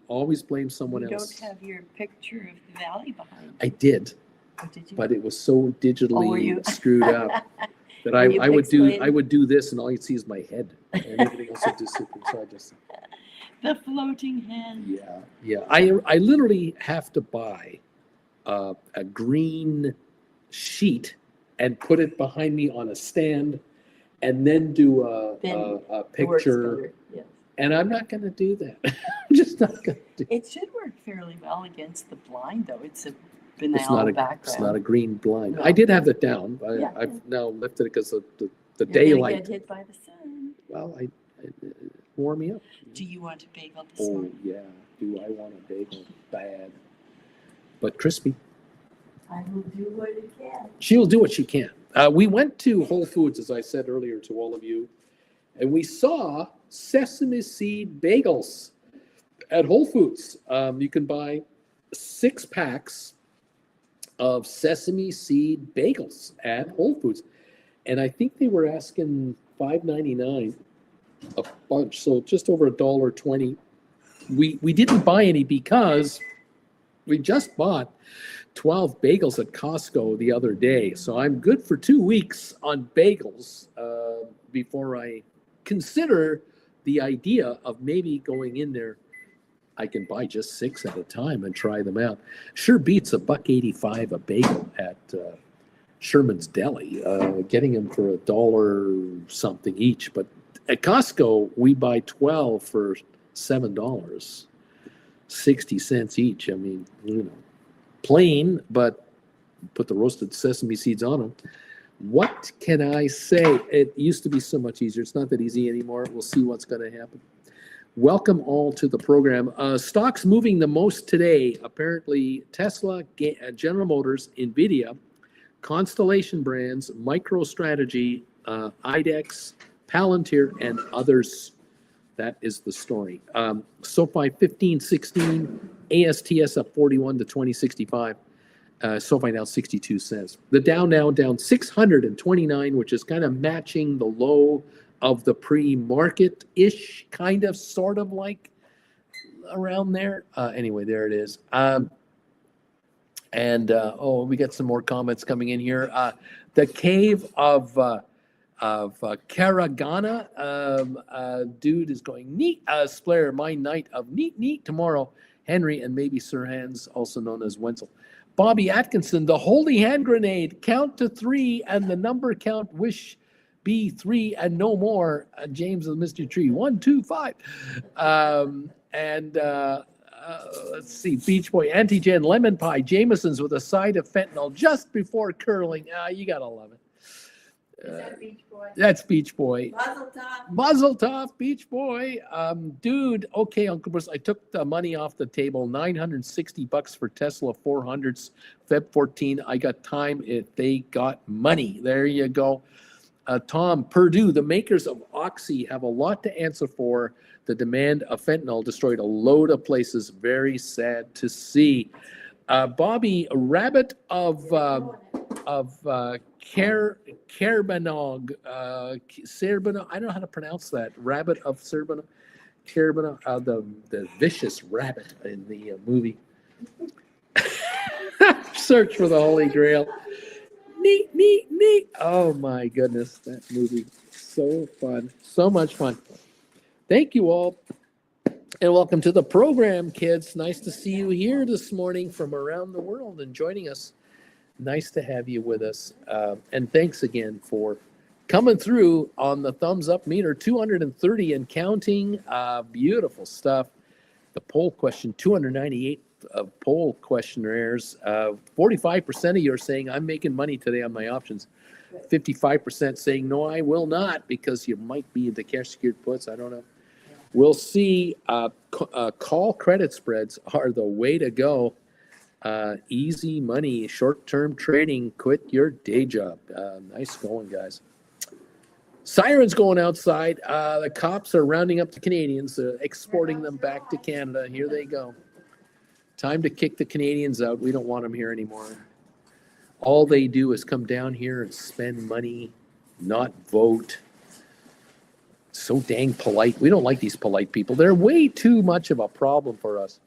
Always blame someone else. You don't have your picture of the valley behind. I did, did you? but it was so digitally screwed up that I would do this, and all you'd see is my head, and everything else would disappear. So I just the floating head. Yeah. I literally have to buy a green sheet and put it behind me on a stand and then do a picture. Yes. And I'm not going to do that. I'm just not going to do it. It should work fairly well against the blind, though. It's a banal background. It's not a green blind. No. I did have it down. I've now lifted it because of the daylight. Get hit by the sun. Well, it wore me up. Do you want a bagel this morning? Oh, yeah. Do I want a bagel? Bad. But crispy. I will do what I can. She'll do what she can. We went to Whole Foods, as I said earlier to all of you, and we saw sesame seed bagels at Whole Foods. You can buy 6 packs of sesame seed bagels at Whole Foods. And I think they were asking $5.99 a bunch, so just over $1.20. We didn't buy any because we just bought 12 bagels at Costco the other day. So I'm good for 2 weeks on bagels before I consider the idea of maybe going in there. I can buy just 6 at a time and try them out. Sure beats $1.85 a bagel at Sherman's Deli, getting them for $1 something each. But at Costco, we buy 12 for $7, 60 cents each. I mean, plain, but put the roasted sesame seeds on them. What can I say? It used to be so much easier. It's not that easy anymore. We'll see what's going to happen. Welcome all to the program. Stocks moving the most today, apparently Tesla, General Motors, NVIDIA, Constellation Brands, MicroStrategy, IDEX, Palantir, and others. That is the story. SoFi 15.16, ASTS up 41 to 20.65. SoFi now 62 cents. The Dow now down 629, which is kind of matching the low of the pre-market-ish, kind of, sort of like around there. Anyway, there it is. We got some more comments coming in here. The cave of Karagana, dude is going neat. Splair, my night of neat tomorrow. Henry and maybe Sir Hans, also known as Wenzel. Bobby Atkinson, the holy hand grenade, count to 3 and the number count wish be 3 and no more. James of the Mystery Tree, 1, 2, 5. Let's see, Beach Boy, Antigen, Lemon Pie, Jameson's with a side of fentanyl just before curling. You gotta love it. Is that Beach Boy? That's Beach Boy. Mazel tov. Muzzle tough, Beach Boy. Dude, okay, Uncle Bruce, I took the money off the table, $960 for Tesla 400s, Feb 14. I got time if they got money. There you go. Tom, Purdue, the makers of Oxy have a lot to answer for. The demand of fentanyl destroyed a load of places. Very sad to see. Bobby, a rabbit of Kerbanog, Serbanog, I don't know how to pronounce that. Rabbit of Serbanog, Kerbanog, the vicious rabbit in the movie. Search for the Holy Grail. Neat. Oh my goodness, that movie. So fun. So much fun. Thank you all. And welcome to the program, kids. Nice to see you here this morning from around the world and joining us. Nice to have you with us. And thanks again for coming through on the thumbs up meter, 230 and counting. Beautiful stuff. The poll question, 298 poll questionnaires. 45% of you are saying, I'm making money today on my options. 55% saying, no, I will not, because you might be into cash secured puts. I don't know. We'll see. Call credit spreads are the way to go. Easy money, short-term trading, quit your day job. Nice going, guys. Sirens going outside. The cops are rounding up the Canadians, exporting them back to Canada. Here they go. Time to kick the Canadians out. We don't want them here anymore. All they do is come down here and spend money, not vote. So dang polite. We don't like these polite people. They're way too much of a problem for us.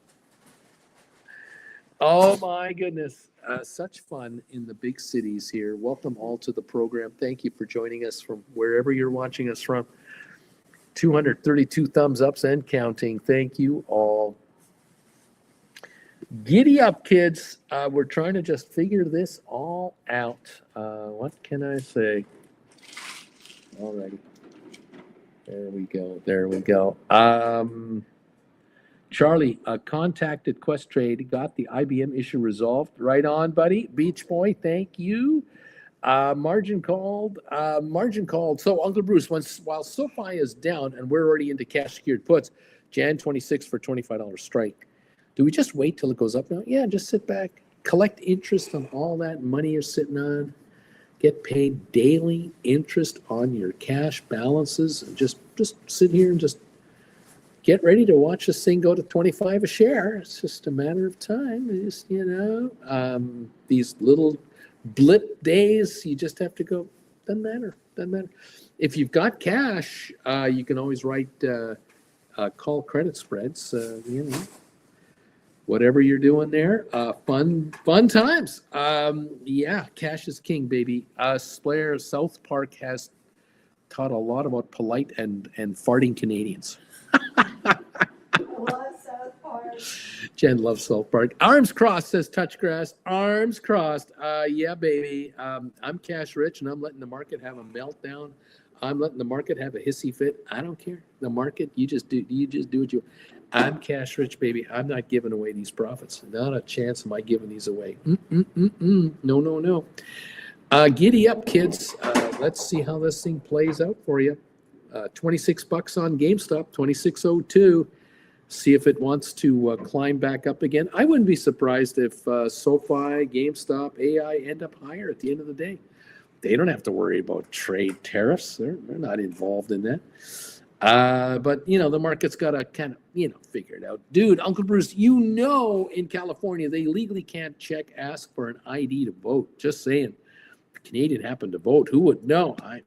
Oh my goodness. Such fun in the big cities here. Welcome all to the program. Thank you for joining us from wherever you're watching us from. 232 thumbs ups and counting. Thank you all. Giddy up, kids. We're trying to just figure this all out. What can I say? Alrighty. There we go. Charlie, contacted Questrade, got the IBM issue resolved. Right on, buddy. Beach Boy, thank you. Margin called. So, Uncle Bruce, while SoFi is down and we're already into cash secured puts, Jan 26 for $25 strike. Do we just wait till it goes up now? Yeah, just sit back, collect interest on all that money you're sitting on, get paid daily interest on your cash balances, and just sit here and just get ready to watch this thing go to 25 a share. It's just a matter of time. It's, these little blip days, you just have to go. Doesn't matter. If you've got cash, you can always write call credit spreads. Whatever you're doing there, fun times. Yeah, cash is king, baby. Splair South Park has taught a lot about polite and farting Canadians. Jen loves South Park. Arms crossed, says Touchgrass. Arms crossed. Yeah, baby. I'm cash rich, and I'm letting the market have a meltdown. I'm letting the market have a hissy fit. I don't care. The market, you just do what you. I'm cash rich, baby. I'm not giving away these profits. Not a chance am I giving these away. No. Giddy up, kids. Let's see how this thing plays out for you. $26 on GameStop, 26.02. See if it wants to climb back up again. I wouldn't be surprised if SoFi, GameStop, AI end up higher at the end of the day. They don't have to worry about trade tariffs. They're not involved in that. But the market's got to kind of figure it out, dude. Uncle Bruce, in California they legally can't ask for an ID to vote. Just saying. If a Canadian happened to vote, who would know? I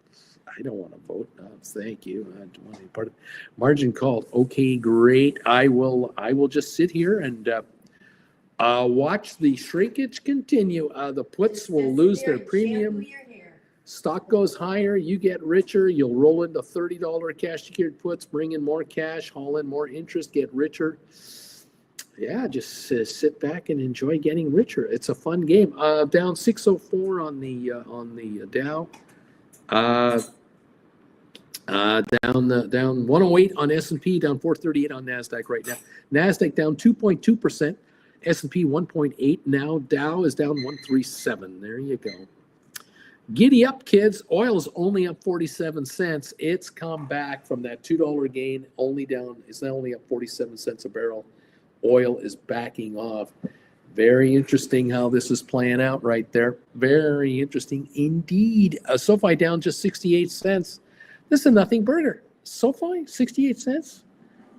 don't want to vote. No, thank you. I don't want to be part of it. Margin called. Okay, great. I will just sit here and watch the shrinkage continue. The puts will lose their premium. Stock goes higher, you get richer, you'll roll into $30 cash secured puts, bring in more cash, haul in more interest, get richer. Yeah, just sit back and enjoy getting richer. It's a fun game. Down 604 on the Dow. Down 108 on S&P, down 438 on NASDAQ right now. NASDAQ down 2.2%, S&P 1.8 now, Dow is down 137. There you go. Giddy up, kids. Oil is only up 47 cents. It's come back from that $2 gain, it's only up 47 cents a barrel. Oil is backing off. Very interesting how this is playing out right there. Very interesting indeed. SoFi down just 68 cents. This is a nothing burger. SoFi, 68 cents?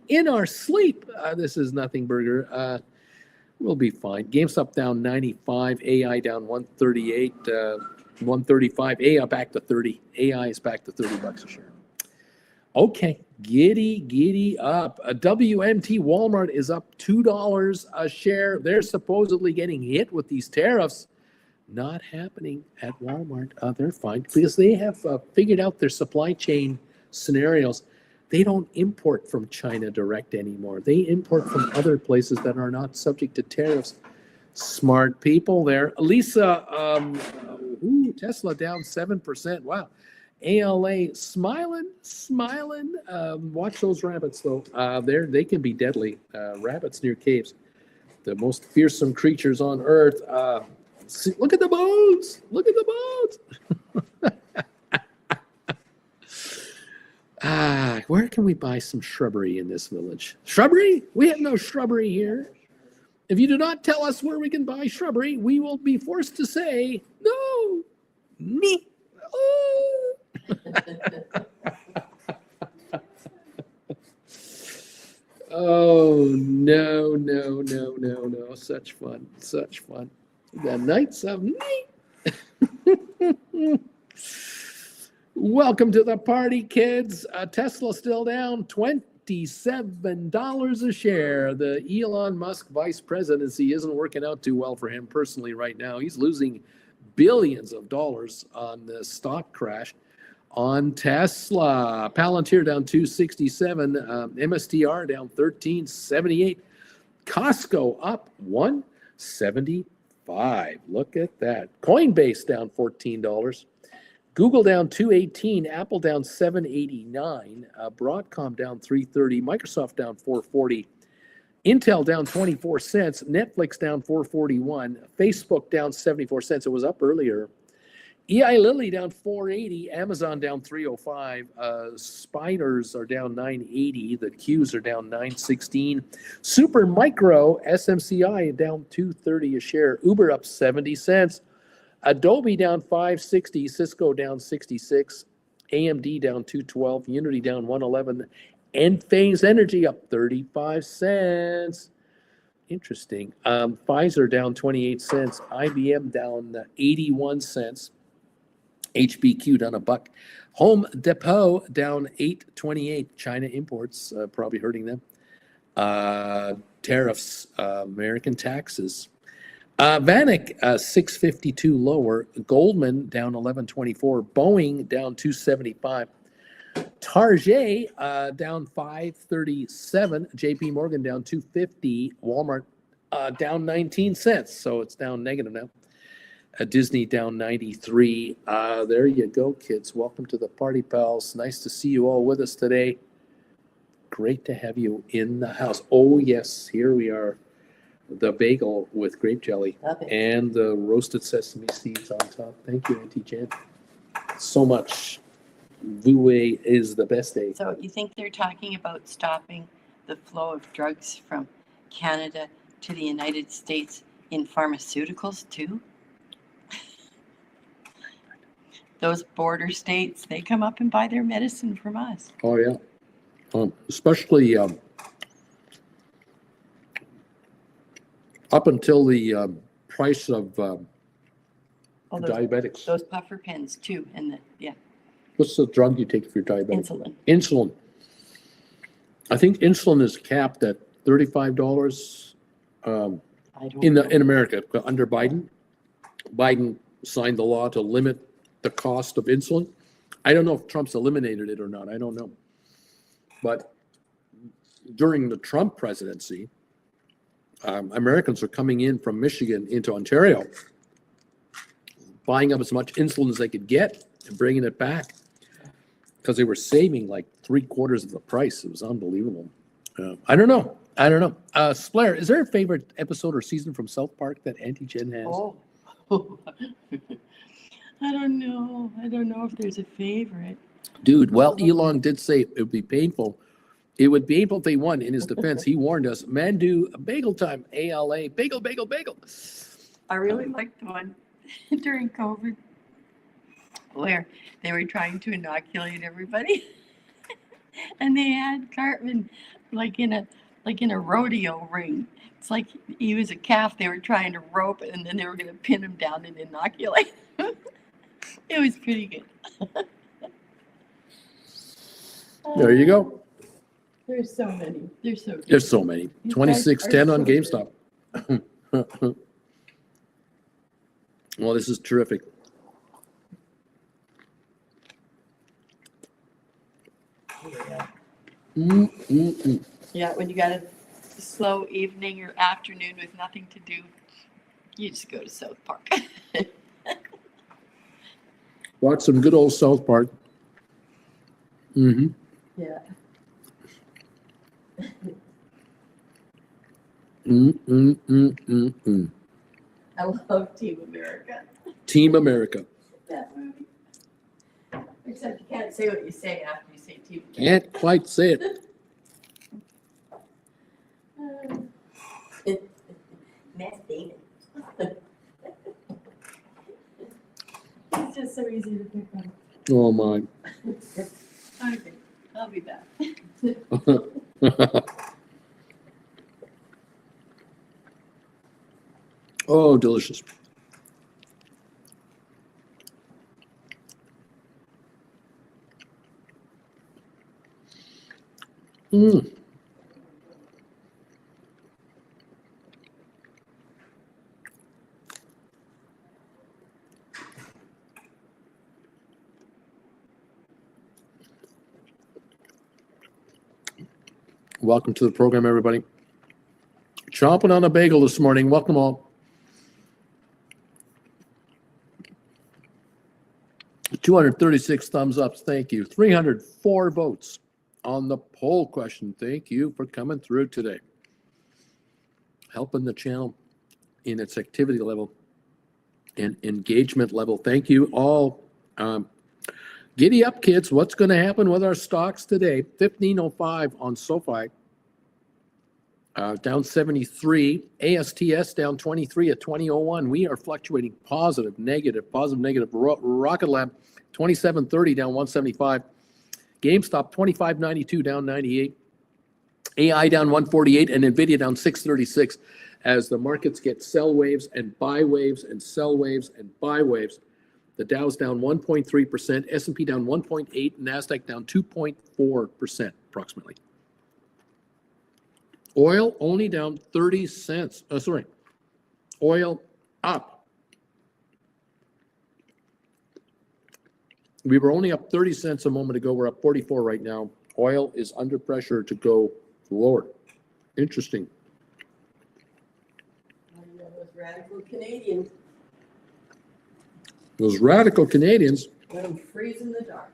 In our sleep. This is nothing burger. We'll be fine. GameStop down 95. AI down 138. 135. AI back to 30. AI is back to $30 a share. Okay, giddy up. A WMT Walmart is up $2 a share. They're supposedly getting hit with these tariffs. Not happening at Walmart. They're fine because they have figured out their supply chain scenarios. They don't import from China direct anymore. They import from other places that are not subject to tariffs. Smart people there. Lisa, Tesla down 7%. Wow. ALA smiling. Watch those rabbits though. They can be deadly. Rabbits near caves, the most fearsome creatures on earth. Look at the bones. Look at the bones. Where can we buy some shrubbery in this village? Shrubbery? We have no shrubbery here. If you do not tell us where we can buy shrubbery, we will be forced to say no. Me. Oh. Oh, no. Such fun. The nights of night. Welcome to the party, kids. Tesla still down $27 a share. The Elon Musk vice presidency isn't working out too well for him personally right now. He's losing billions of dollars on the stock crash on Tesla. Palantir down 267. MSTR down 1378. Costco up 175. Look at that. Coinbase down $14. Google down 218. Apple down 789. Broadcom down 330. Microsoft down 440. Intel down 24 cents. Netflix down 441. Facebook down 74 cents. It was up earlier. EI Lilly down 480. Amazon down 305. Spiders are down 980. The Qs are down 916. Super Micro SMCI down 230 a share. Uber up 70 cents. Adobe down 560. Cisco down 66. AMD down 212. Unity down 111. Enphase Energy up 35 cents. Interesting. Pfizer down 28 cents. IBM down 81 cents. HBQ down $1. Home Depot down 8.28. China imports probably hurting them. Tariffs, American taxes. Vanik 652 lower. Goldman down 11.24. Boeing down 275. Target down 537. JP Morgan down 250. Walmart down 19 cents. So it's down negative now. Disney down 93. There you go, kids. Welcome to the party, pals. Nice to see you all with us today. Great to have you in the house. Oh, yes, here we are. The bagel with grape jelly and the roasted sesame seeds on top. Thank you, Auntie Jen. So much. Voué is the best day. So you think they're talking about stopping the flow of drugs from Canada to the United States in pharmaceuticals too? Those border states, they come up and buy their medicine from us. Oh, yeah. especially up until the price of Oh, those, diabetics. those puffer pens too, and the What's the drug you take for your diabetic? insulin. Insulin. I think insulin is capped at $35 I don't in know. America under Biden. Biden signed the law to limit the cost of insulin. I don't know if Trump's eliminated it or not. I don't know. But during the Trump presidency, Americans are coming in from Michigan into Ontario, buying up as much insulin as they could get and bringing it back because they were saving like 3/4 of the price. It was unbelievable. I don't know. Splair, is there a favorite episode or season from South Park that Auntie Jen has? Oh. I don't know. I don't know if there's a favorite. Dude, well, Elon did say it would be painful. It would be painful if they won. In his defense, he warned us, Mandu, bagel time, ALA, bagel, bagel, bagel. I really liked the one during COVID where they were trying to inoculate everybody. And they had Cartman like in a rodeo ring. It's like he was a calf they were trying to rope and then they were gonna pin him down and inoculate him. It was pretty good. There you go. There's so many. There's so good. There's so many. You guys 2610 are on so GameStop. Well, this is terrific. Yeah, when you got a slow evening or afternoon with nothing to do, you just go to South Park. Watch some good old South Park. Yeah. I love Team America. Team America. That movie. Except you can't say what you say after you say Team America. Can't quite say it. Matt Damon. It's just so easy to pick on. Oh, my. Okay, I'll be back. Oh, delicious. Welcome to the program, everybody. Chomping on a bagel this morning. Welcome all. 236 thumbs ups. Thank you. 304 votes on the poll question. Thank you for coming through today. Helping the channel in its activity level and engagement level. Thank you all. Giddy up, kids. What's going to happen with our stocks today? 1505 on SoFi. Down 73. ASTS down 23 at 2001. We are fluctuating positive, negative. Rocket Lab 2730 down 175. GameStop 2592 down 98. AI down 148 and NVIDIA down 636 as the markets get sell waves and buy waves and sell waves and buy waves. The Dow's down 1.3%, S&P down 1.8%, NASDAQ down 2.4% approximately. Oil only down 30 cents. Oil up. We were only up 30 cents a moment ago. We're up 44 right now. Oil is under pressure to go lower. Interesting. Those radical Canadians. Those radical Canadians. Let them freeze in the dark.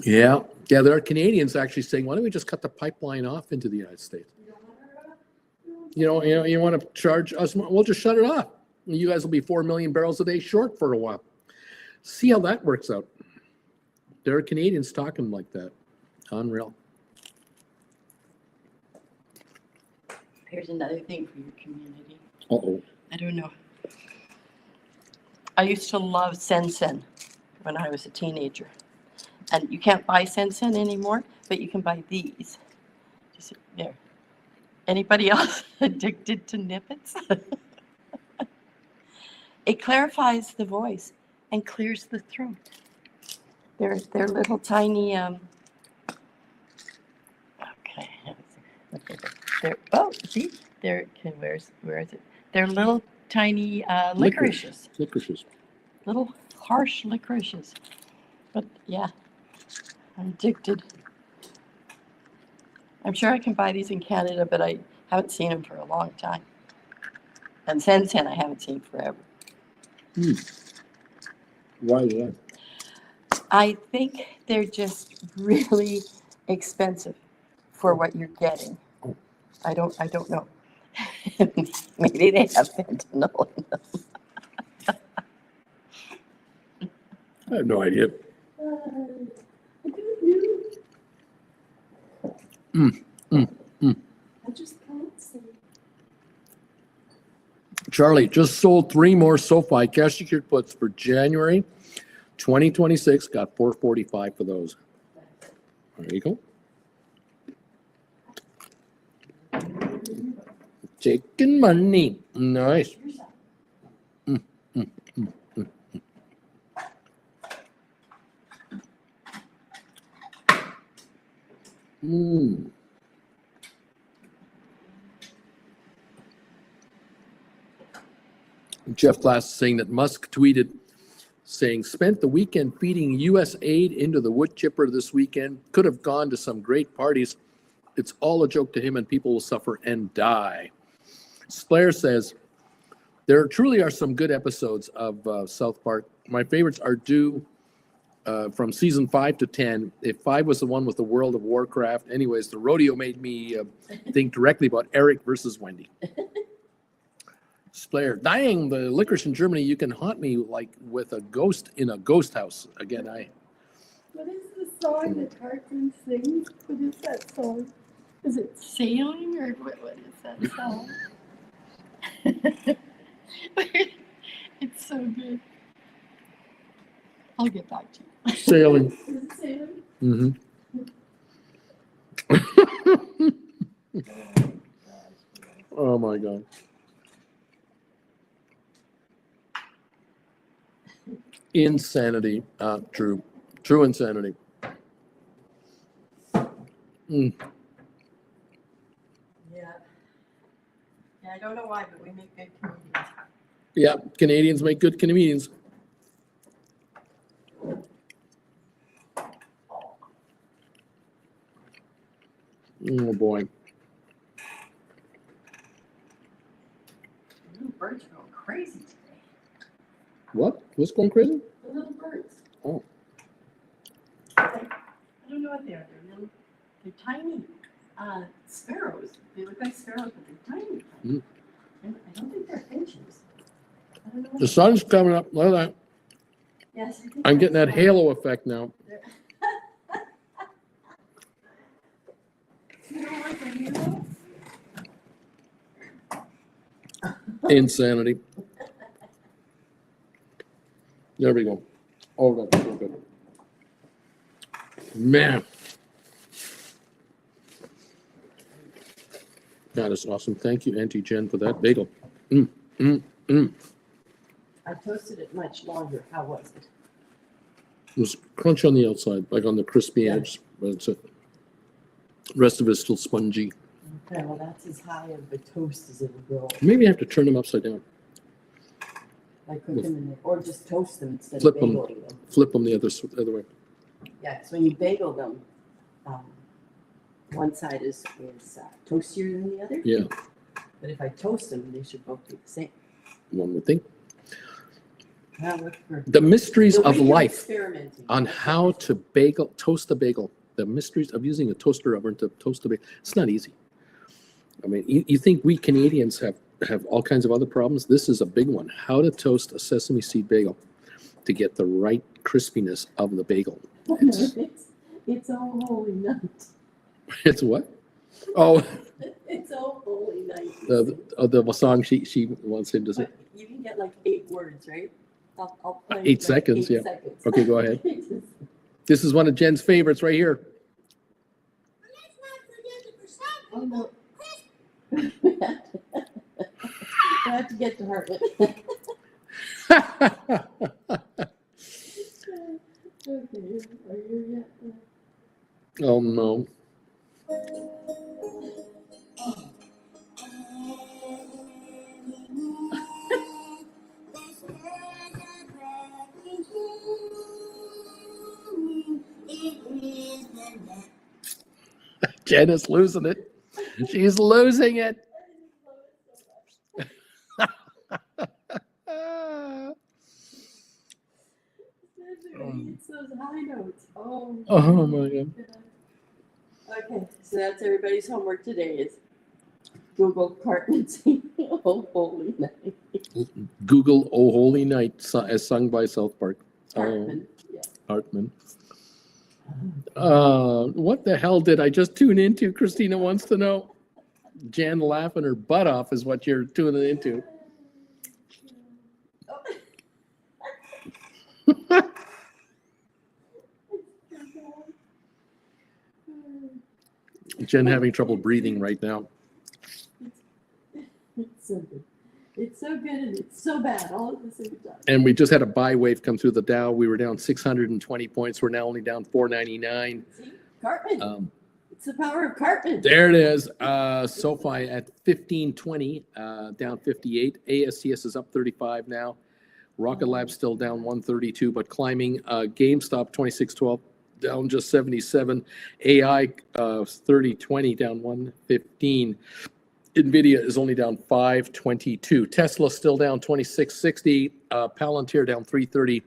Yeah, there are Canadians actually saying, why don't we just cut the pipeline off into the United States? You want to charge us more? We'll just shut it off. You guys will be 4 million barrels a day short for a while. See how that works out. There are Canadians talking like that. Unreal. Here's another thing for your community. Uh-oh. I don't know. I used to love Sen when I was a teenager. And you can't buy Sensen anymore, but you can buy these. Just there. Anybody else addicted to nippets? It clarifies the voice and clears the throat. They're little tiny, okay, they're, oh, see, they're, okay, where is it? They're little tiny licorices, Licorices. little harsh licorices. But yeah, I'm addicted. I'm sure I can buy these in Canada, but I haven't seen them for a long time. And Sensen I haven't seen forever. Why is that? I think they're just really expensive for what you're getting. I don't know. Maybe they have fentanyl in them. I have no idea. I just can't see. Charlie just sold 3 more SoFi cash secured puts for January 2026. Got 445 for those. There you go. Taking money. Nice. Jeff Glass is saying that Musk tweeted saying, spent the weekend feeding U.S. aid into the wood chipper this weekend. Could have gone to some great parties. It's all a joke to him and people will suffer and die. Splair says, there truly are some good episodes of South Park. My favorites are due from season 5 to 10. If 5 was the one with the World of Warcraft. Anyways, the rodeo made me think directly about Eric versus Wendy. Splair, dang, the licorice in Germany, you can haunt me like with a ghost in a ghost house. Again, What is the song that cartoon sings? What is that song? Is it Sailing or what is that song? It's so good. I'll get back to you. sailing. is it Sailing? Oh my God. Insanity. True insanity. Yeah. I don't know why, but we make good comedians. Yeah, Canadians make good comedians. Oh boy. The little birds are going crazy today. What? What's going crazy? The little birds. Oh. I don't know what they are. They're tiny sparrows. They look like sparrows, but they're tiny. Mm. And I don't think they're finches. I don't know what The sun's coming up. Look at that. Yes, I think I'm getting that that's halo effect now. You don't like a hero? Insanity. There we go. Oh, that's so good. Man. That is awesome. Thank you, Auntie Jen, for that bagel. I toasted it much longer. How was it? It was crunchy on the outside, like on the crispy Yeah. edge. But it's a, rest of it's still spongy. Okay, well, that's as high of a toast as it'll go. Maybe I have to turn them upside down. Like cook them in the, or just toast them instead Flip of 'em. bageling them. Flip them the other way. Yeah, because when you bagel them, one side is toastier than the other. Yeah, But if I toast them, they should both be the same. one would think. Now look for The mysteries the of week life experimenting. on how to toast a bagel. The mysteries of using a toaster oven to toast a bagel. It's not easy. I mean, you think we Canadians have all kinds of other problems? This is a big one. How to toast a sesame seed bagel to get the right crispiness of the bagel. It's all holy night. It's what? Oh, It's all holy night. the song she wants him to sing. But you can get like 8 words, right? I'll play 8 like seconds, 8 yeah. seconds. Okay, go ahead. This is one of Jen's favorites right here. Oh, no. We have to get to Hartman. Okay, are you yet? Oh no. Jen is losing it. She's losing it. It's those high notes. Oh. Oh my God. Okay, so that's everybody's homework today is Google Cartman singing Oh Holy Night. Google "Oh Holy Night" as sung by South Park. Cartman, yeah. Hartman. What the hell did I just tune into? Christina wants to know. Jen laughing her butt off is what you're tuning into. Jen having trouble breathing right now. It's so good. It's so good and it's so bad all at the same time. And we just had a buy wave come through the Dow. We were down 620 points. We're now only down 499. See? Cartman. It's the power of Cartman. There it is. SoFi at 1520, down 58. ASTS is up 35 now. Rocket Lab still down 132, but climbing. GameStop 2612, down just 77. AI 3020, down 115. NVIDIA is only down 522. Tesla still down 2660. Palantir down 330.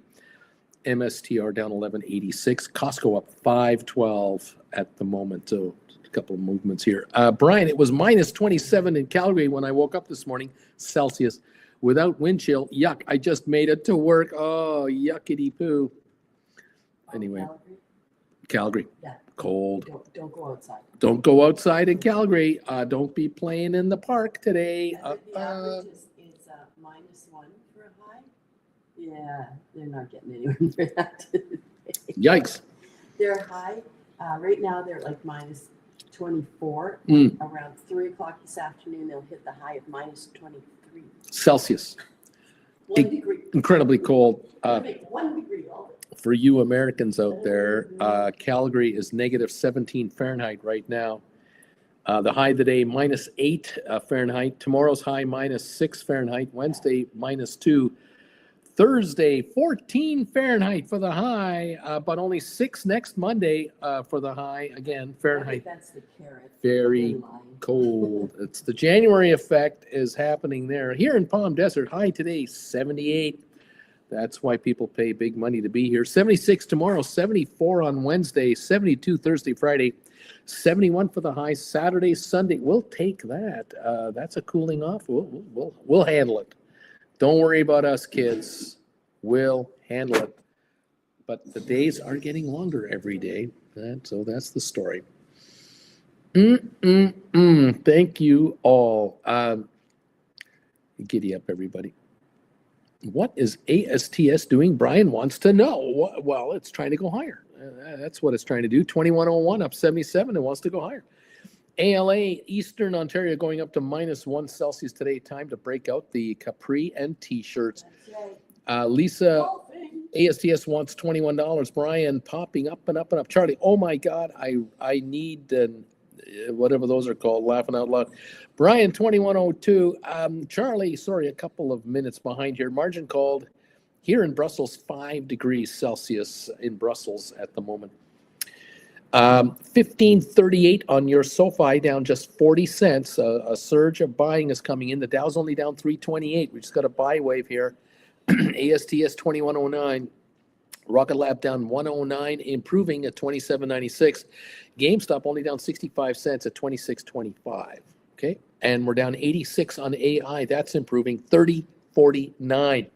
MSTR down 1186. Costco up 512 at the moment. So a couple of movements here. Brian, it was minus 27 in Calgary when I woke up this morning, Celsius, without wind chill. Yuck, I just made it to work. Oh, yuckity poo. Anyway, Calgary. Yeah. Cold. Don't go outside. Don't go outside in Calgary. Don't be playing in the park today. The average is -1 for a high. Yeah, they're not getting anywhere near that today. Yikes. They're high. Right now, they're like -24. Around 3 o'clock this afternoon, they'll hit the high of -23. Celsius. 1 degree. Incredibly cold. 1 degree. All For you Americans out there, Calgary is -17 Fahrenheit right now. The high today, -8 Fahrenheit. Tomorrow's high, -6 Fahrenheit. Wednesday, -2. Thursday, 14 Fahrenheit for the high, but only 6 next Monday for the high. Again, I Fahrenheit. think that's the carrot. Very in line. cold. It's the January effect is happening there. Here in Palm Desert, high today, 78. That's why people pay big money to be here. 76 tomorrow, 74 on Wednesday, 72 Thursday, Friday, 71 for the high. Saturday, Sunday. We'll take that. That's a cooling off. We'll handle it. Don't worry about us, kids. We'll handle it. But the days are getting longer every day. So that's the story. Thank you all. Giddy up, everybody. What is ASTS doing? Brian wants to know. Well, it's trying to go higher. That's what it's trying to do. 2101 up 77. It wants to go higher. ALA, Eastern Ontario, going up to -1 Celsius today. Time to break out the capri and T-shirts. Lisa, ASTS wants $21. Brian, popping up and up and up. Charlie, oh my God, I need whatever those are called, laughing out loud. Brian, 2102. Charlie, sorry, a couple of minutes behind here. Margin called here in Brussels, 5 degrees Celsius in Brussels at the moment. 1538 on your SoFi, down just 40 cents. A surge of buying is coming in. The Dow's only down 328. We just got a buy wave here. ASTS 2109. Rocket Lab down 109, improving at 27.96. GameStop only down 65 cents at 26.25. Okay, and we're down 86 on AI. That's improving 30.49.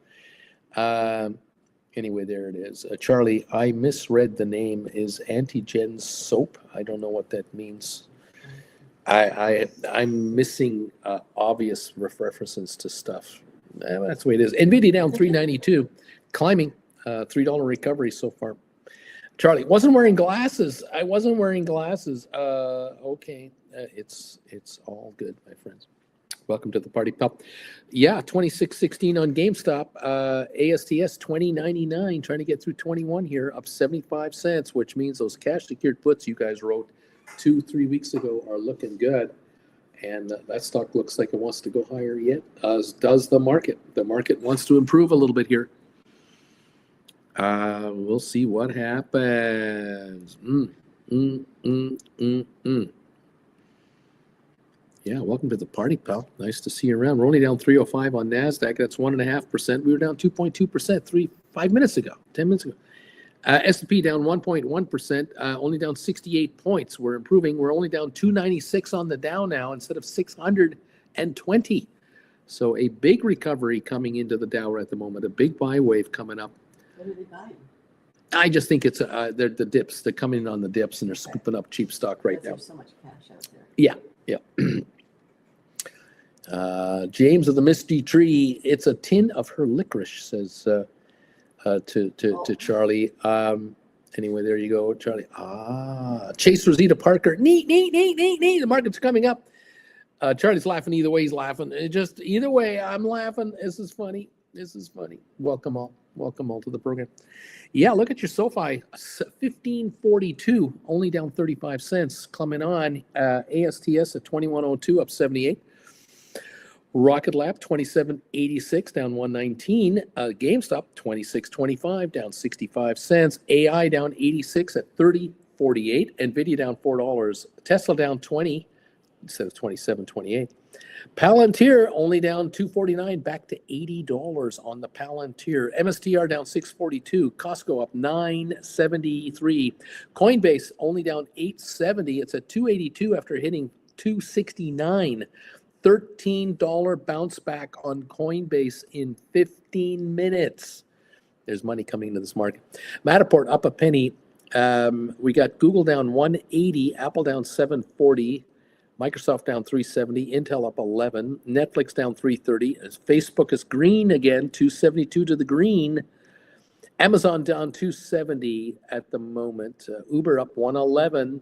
Anyway, there it is. Charlie, I misread the name. Is Antigen soap? I don't know what that means. I'm missing obvious references to stuff. That's the way it is. NVIDIA down 392, climbing. $3 recovery so far. Charlie, wasn't wearing glasses. I wasn't wearing glasses. Okay. It's all good, my friends. Welcome to the party, pal. Yeah, 26.16 on GameStop. ASTS 20.99, trying to get through 21 here, up 75 cents, which means those cash secured puts you guys wrote 2-3 weeks ago are looking good. And that stock looks like it wants to go higher yet, as does the market. The market wants to improve a little bit here. We'll see what happens. Yeah, welcome to the party, pal. Nice to see you around. We're only down 305 on NASDAQ. That's 1.5%. We were down 2.2% 5 minutes ago, 10 minutes ago. S&P down 1.1%, only down 68 points. We're improving. We're only down 296 on the Dow now instead of 620. So a big recovery coming into the Dow at the moment, a big buy wave coming up. What are they buying? I just think it's they're the dips. They're coming in on the dips and they're scooping up cheap stock right now. There's so much cash out there. Yeah. James of the Misty Tree, it's a tin of her licorice, says to Charlie. Anyway, there you go, Charlie. Chase Rosita Parker. Neat. The market's coming up. Charlie's laughing either way. He's laughing. Either way, I'm laughing. This is funny. Welcome all to the program. Yeah, look at your SoFi, 1542, only down 35 cents. Coming on, ASTS at 2102, up 78. Rocket Lab 2786, down 119. GameStop 2625, down 65 cents. AI down 86 at 3048. Nvidia down $4. Tesla down 20 instead of 27.28. Palantir only down 249, back to $80 on the Palantir. MSTR down 642. Costco up 973. Coinbase only down 870. It's at 282 after hitting 269. $13 bounce back on Coinbase in 15 minutes. There's money coming into this market. Matterport up a penny. We got Google down 180, Apple down 740, Microsoft down 370, Intel up 11, Netflix down 330. Facebook is green again, 272 to the green. Amazon down 270 at the moment. Uber up 111.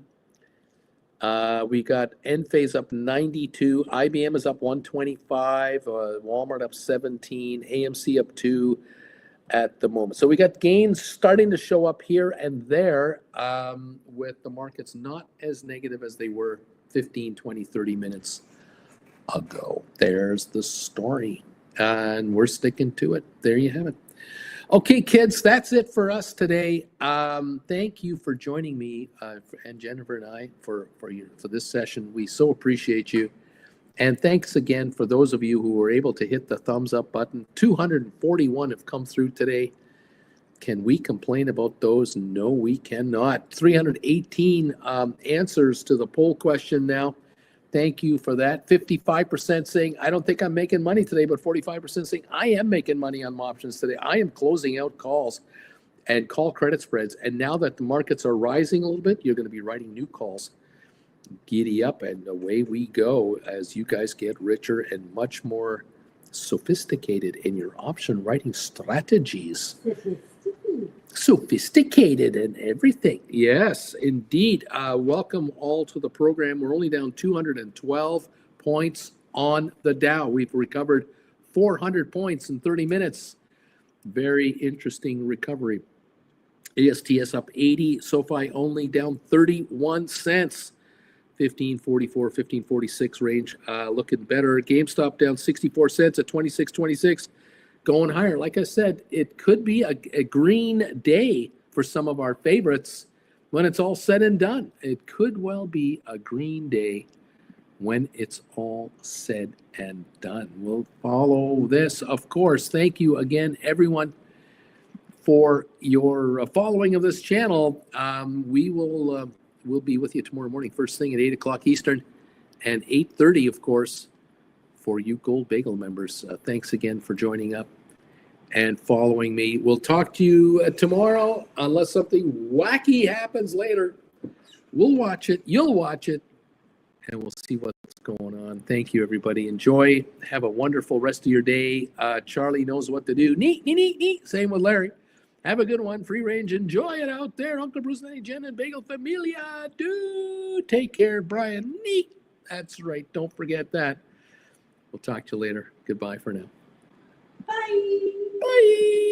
We got Enphase up 92. IBM is up 125. Walmart up 17. AMC up 2 at the moment. So we got gains starting to show up here and there, with the markets not as negative as they were 15, 20, 30 minutes ago. There's the story. And we're sticking to it. There you have it. Okay, kids, that's it for us today. Thank you for joining me and Jennifer and I for this session. We so appreciate you. And thanks again for those of you who were able to hit the thumbs up button. 241 have come through today. Can we complain about those? No, we cannot. 318 answers to the poll question now. Thank you for that. 55% saying, I don't think I'm making money today, but 45% saying, I am making money on options today. I am closing out calls and call credit spreads. And now that the markets are rising a little bit, you're going to be writing new calls. Giddy up, and away we go as you guys get richer and much more sophisticated in your option writing strategies. Sophisticated and everything. Yes, indeed. Welcome all to the program. We're only down 212 points on the Dow. We've recovered 400 points in 30 minutes. Very interesting recovery. ASTS up 80. SoFi only down 31 cents. 1544, 1546 range. Looking better. GameStop down 64 cents at 26.26. Going higher. Like I said, it could be a green day for some of our favorites when it's all said and done. It could well be a green day when it's all said and done. We'll follow this, of course. Thank you again, everyone, for your following of this channel. We'll be with you tomorrow morning, first thing at 8 o'clock Eastern and 8:30, of course, for you Gold Bagel members. Thanks again for joining up and following me. We'll talk to you tomorrow, unless something wacky happens later. We'll watch it. You'll watch it. And we'll see what's going on. Thank you, everybody. Enjoy. Have a wonderful rest of your day. Charlie knows what to do. Neat. Same with Larry. Have a good one. Free range. Enjoy it out there. Uncle Bruce, Nanny Jen, and Bagel Familia. Do take care, Brian. Neat. That's right. Don't forget that. We'll talk to you later. Goodbye for now. Bye. Bye.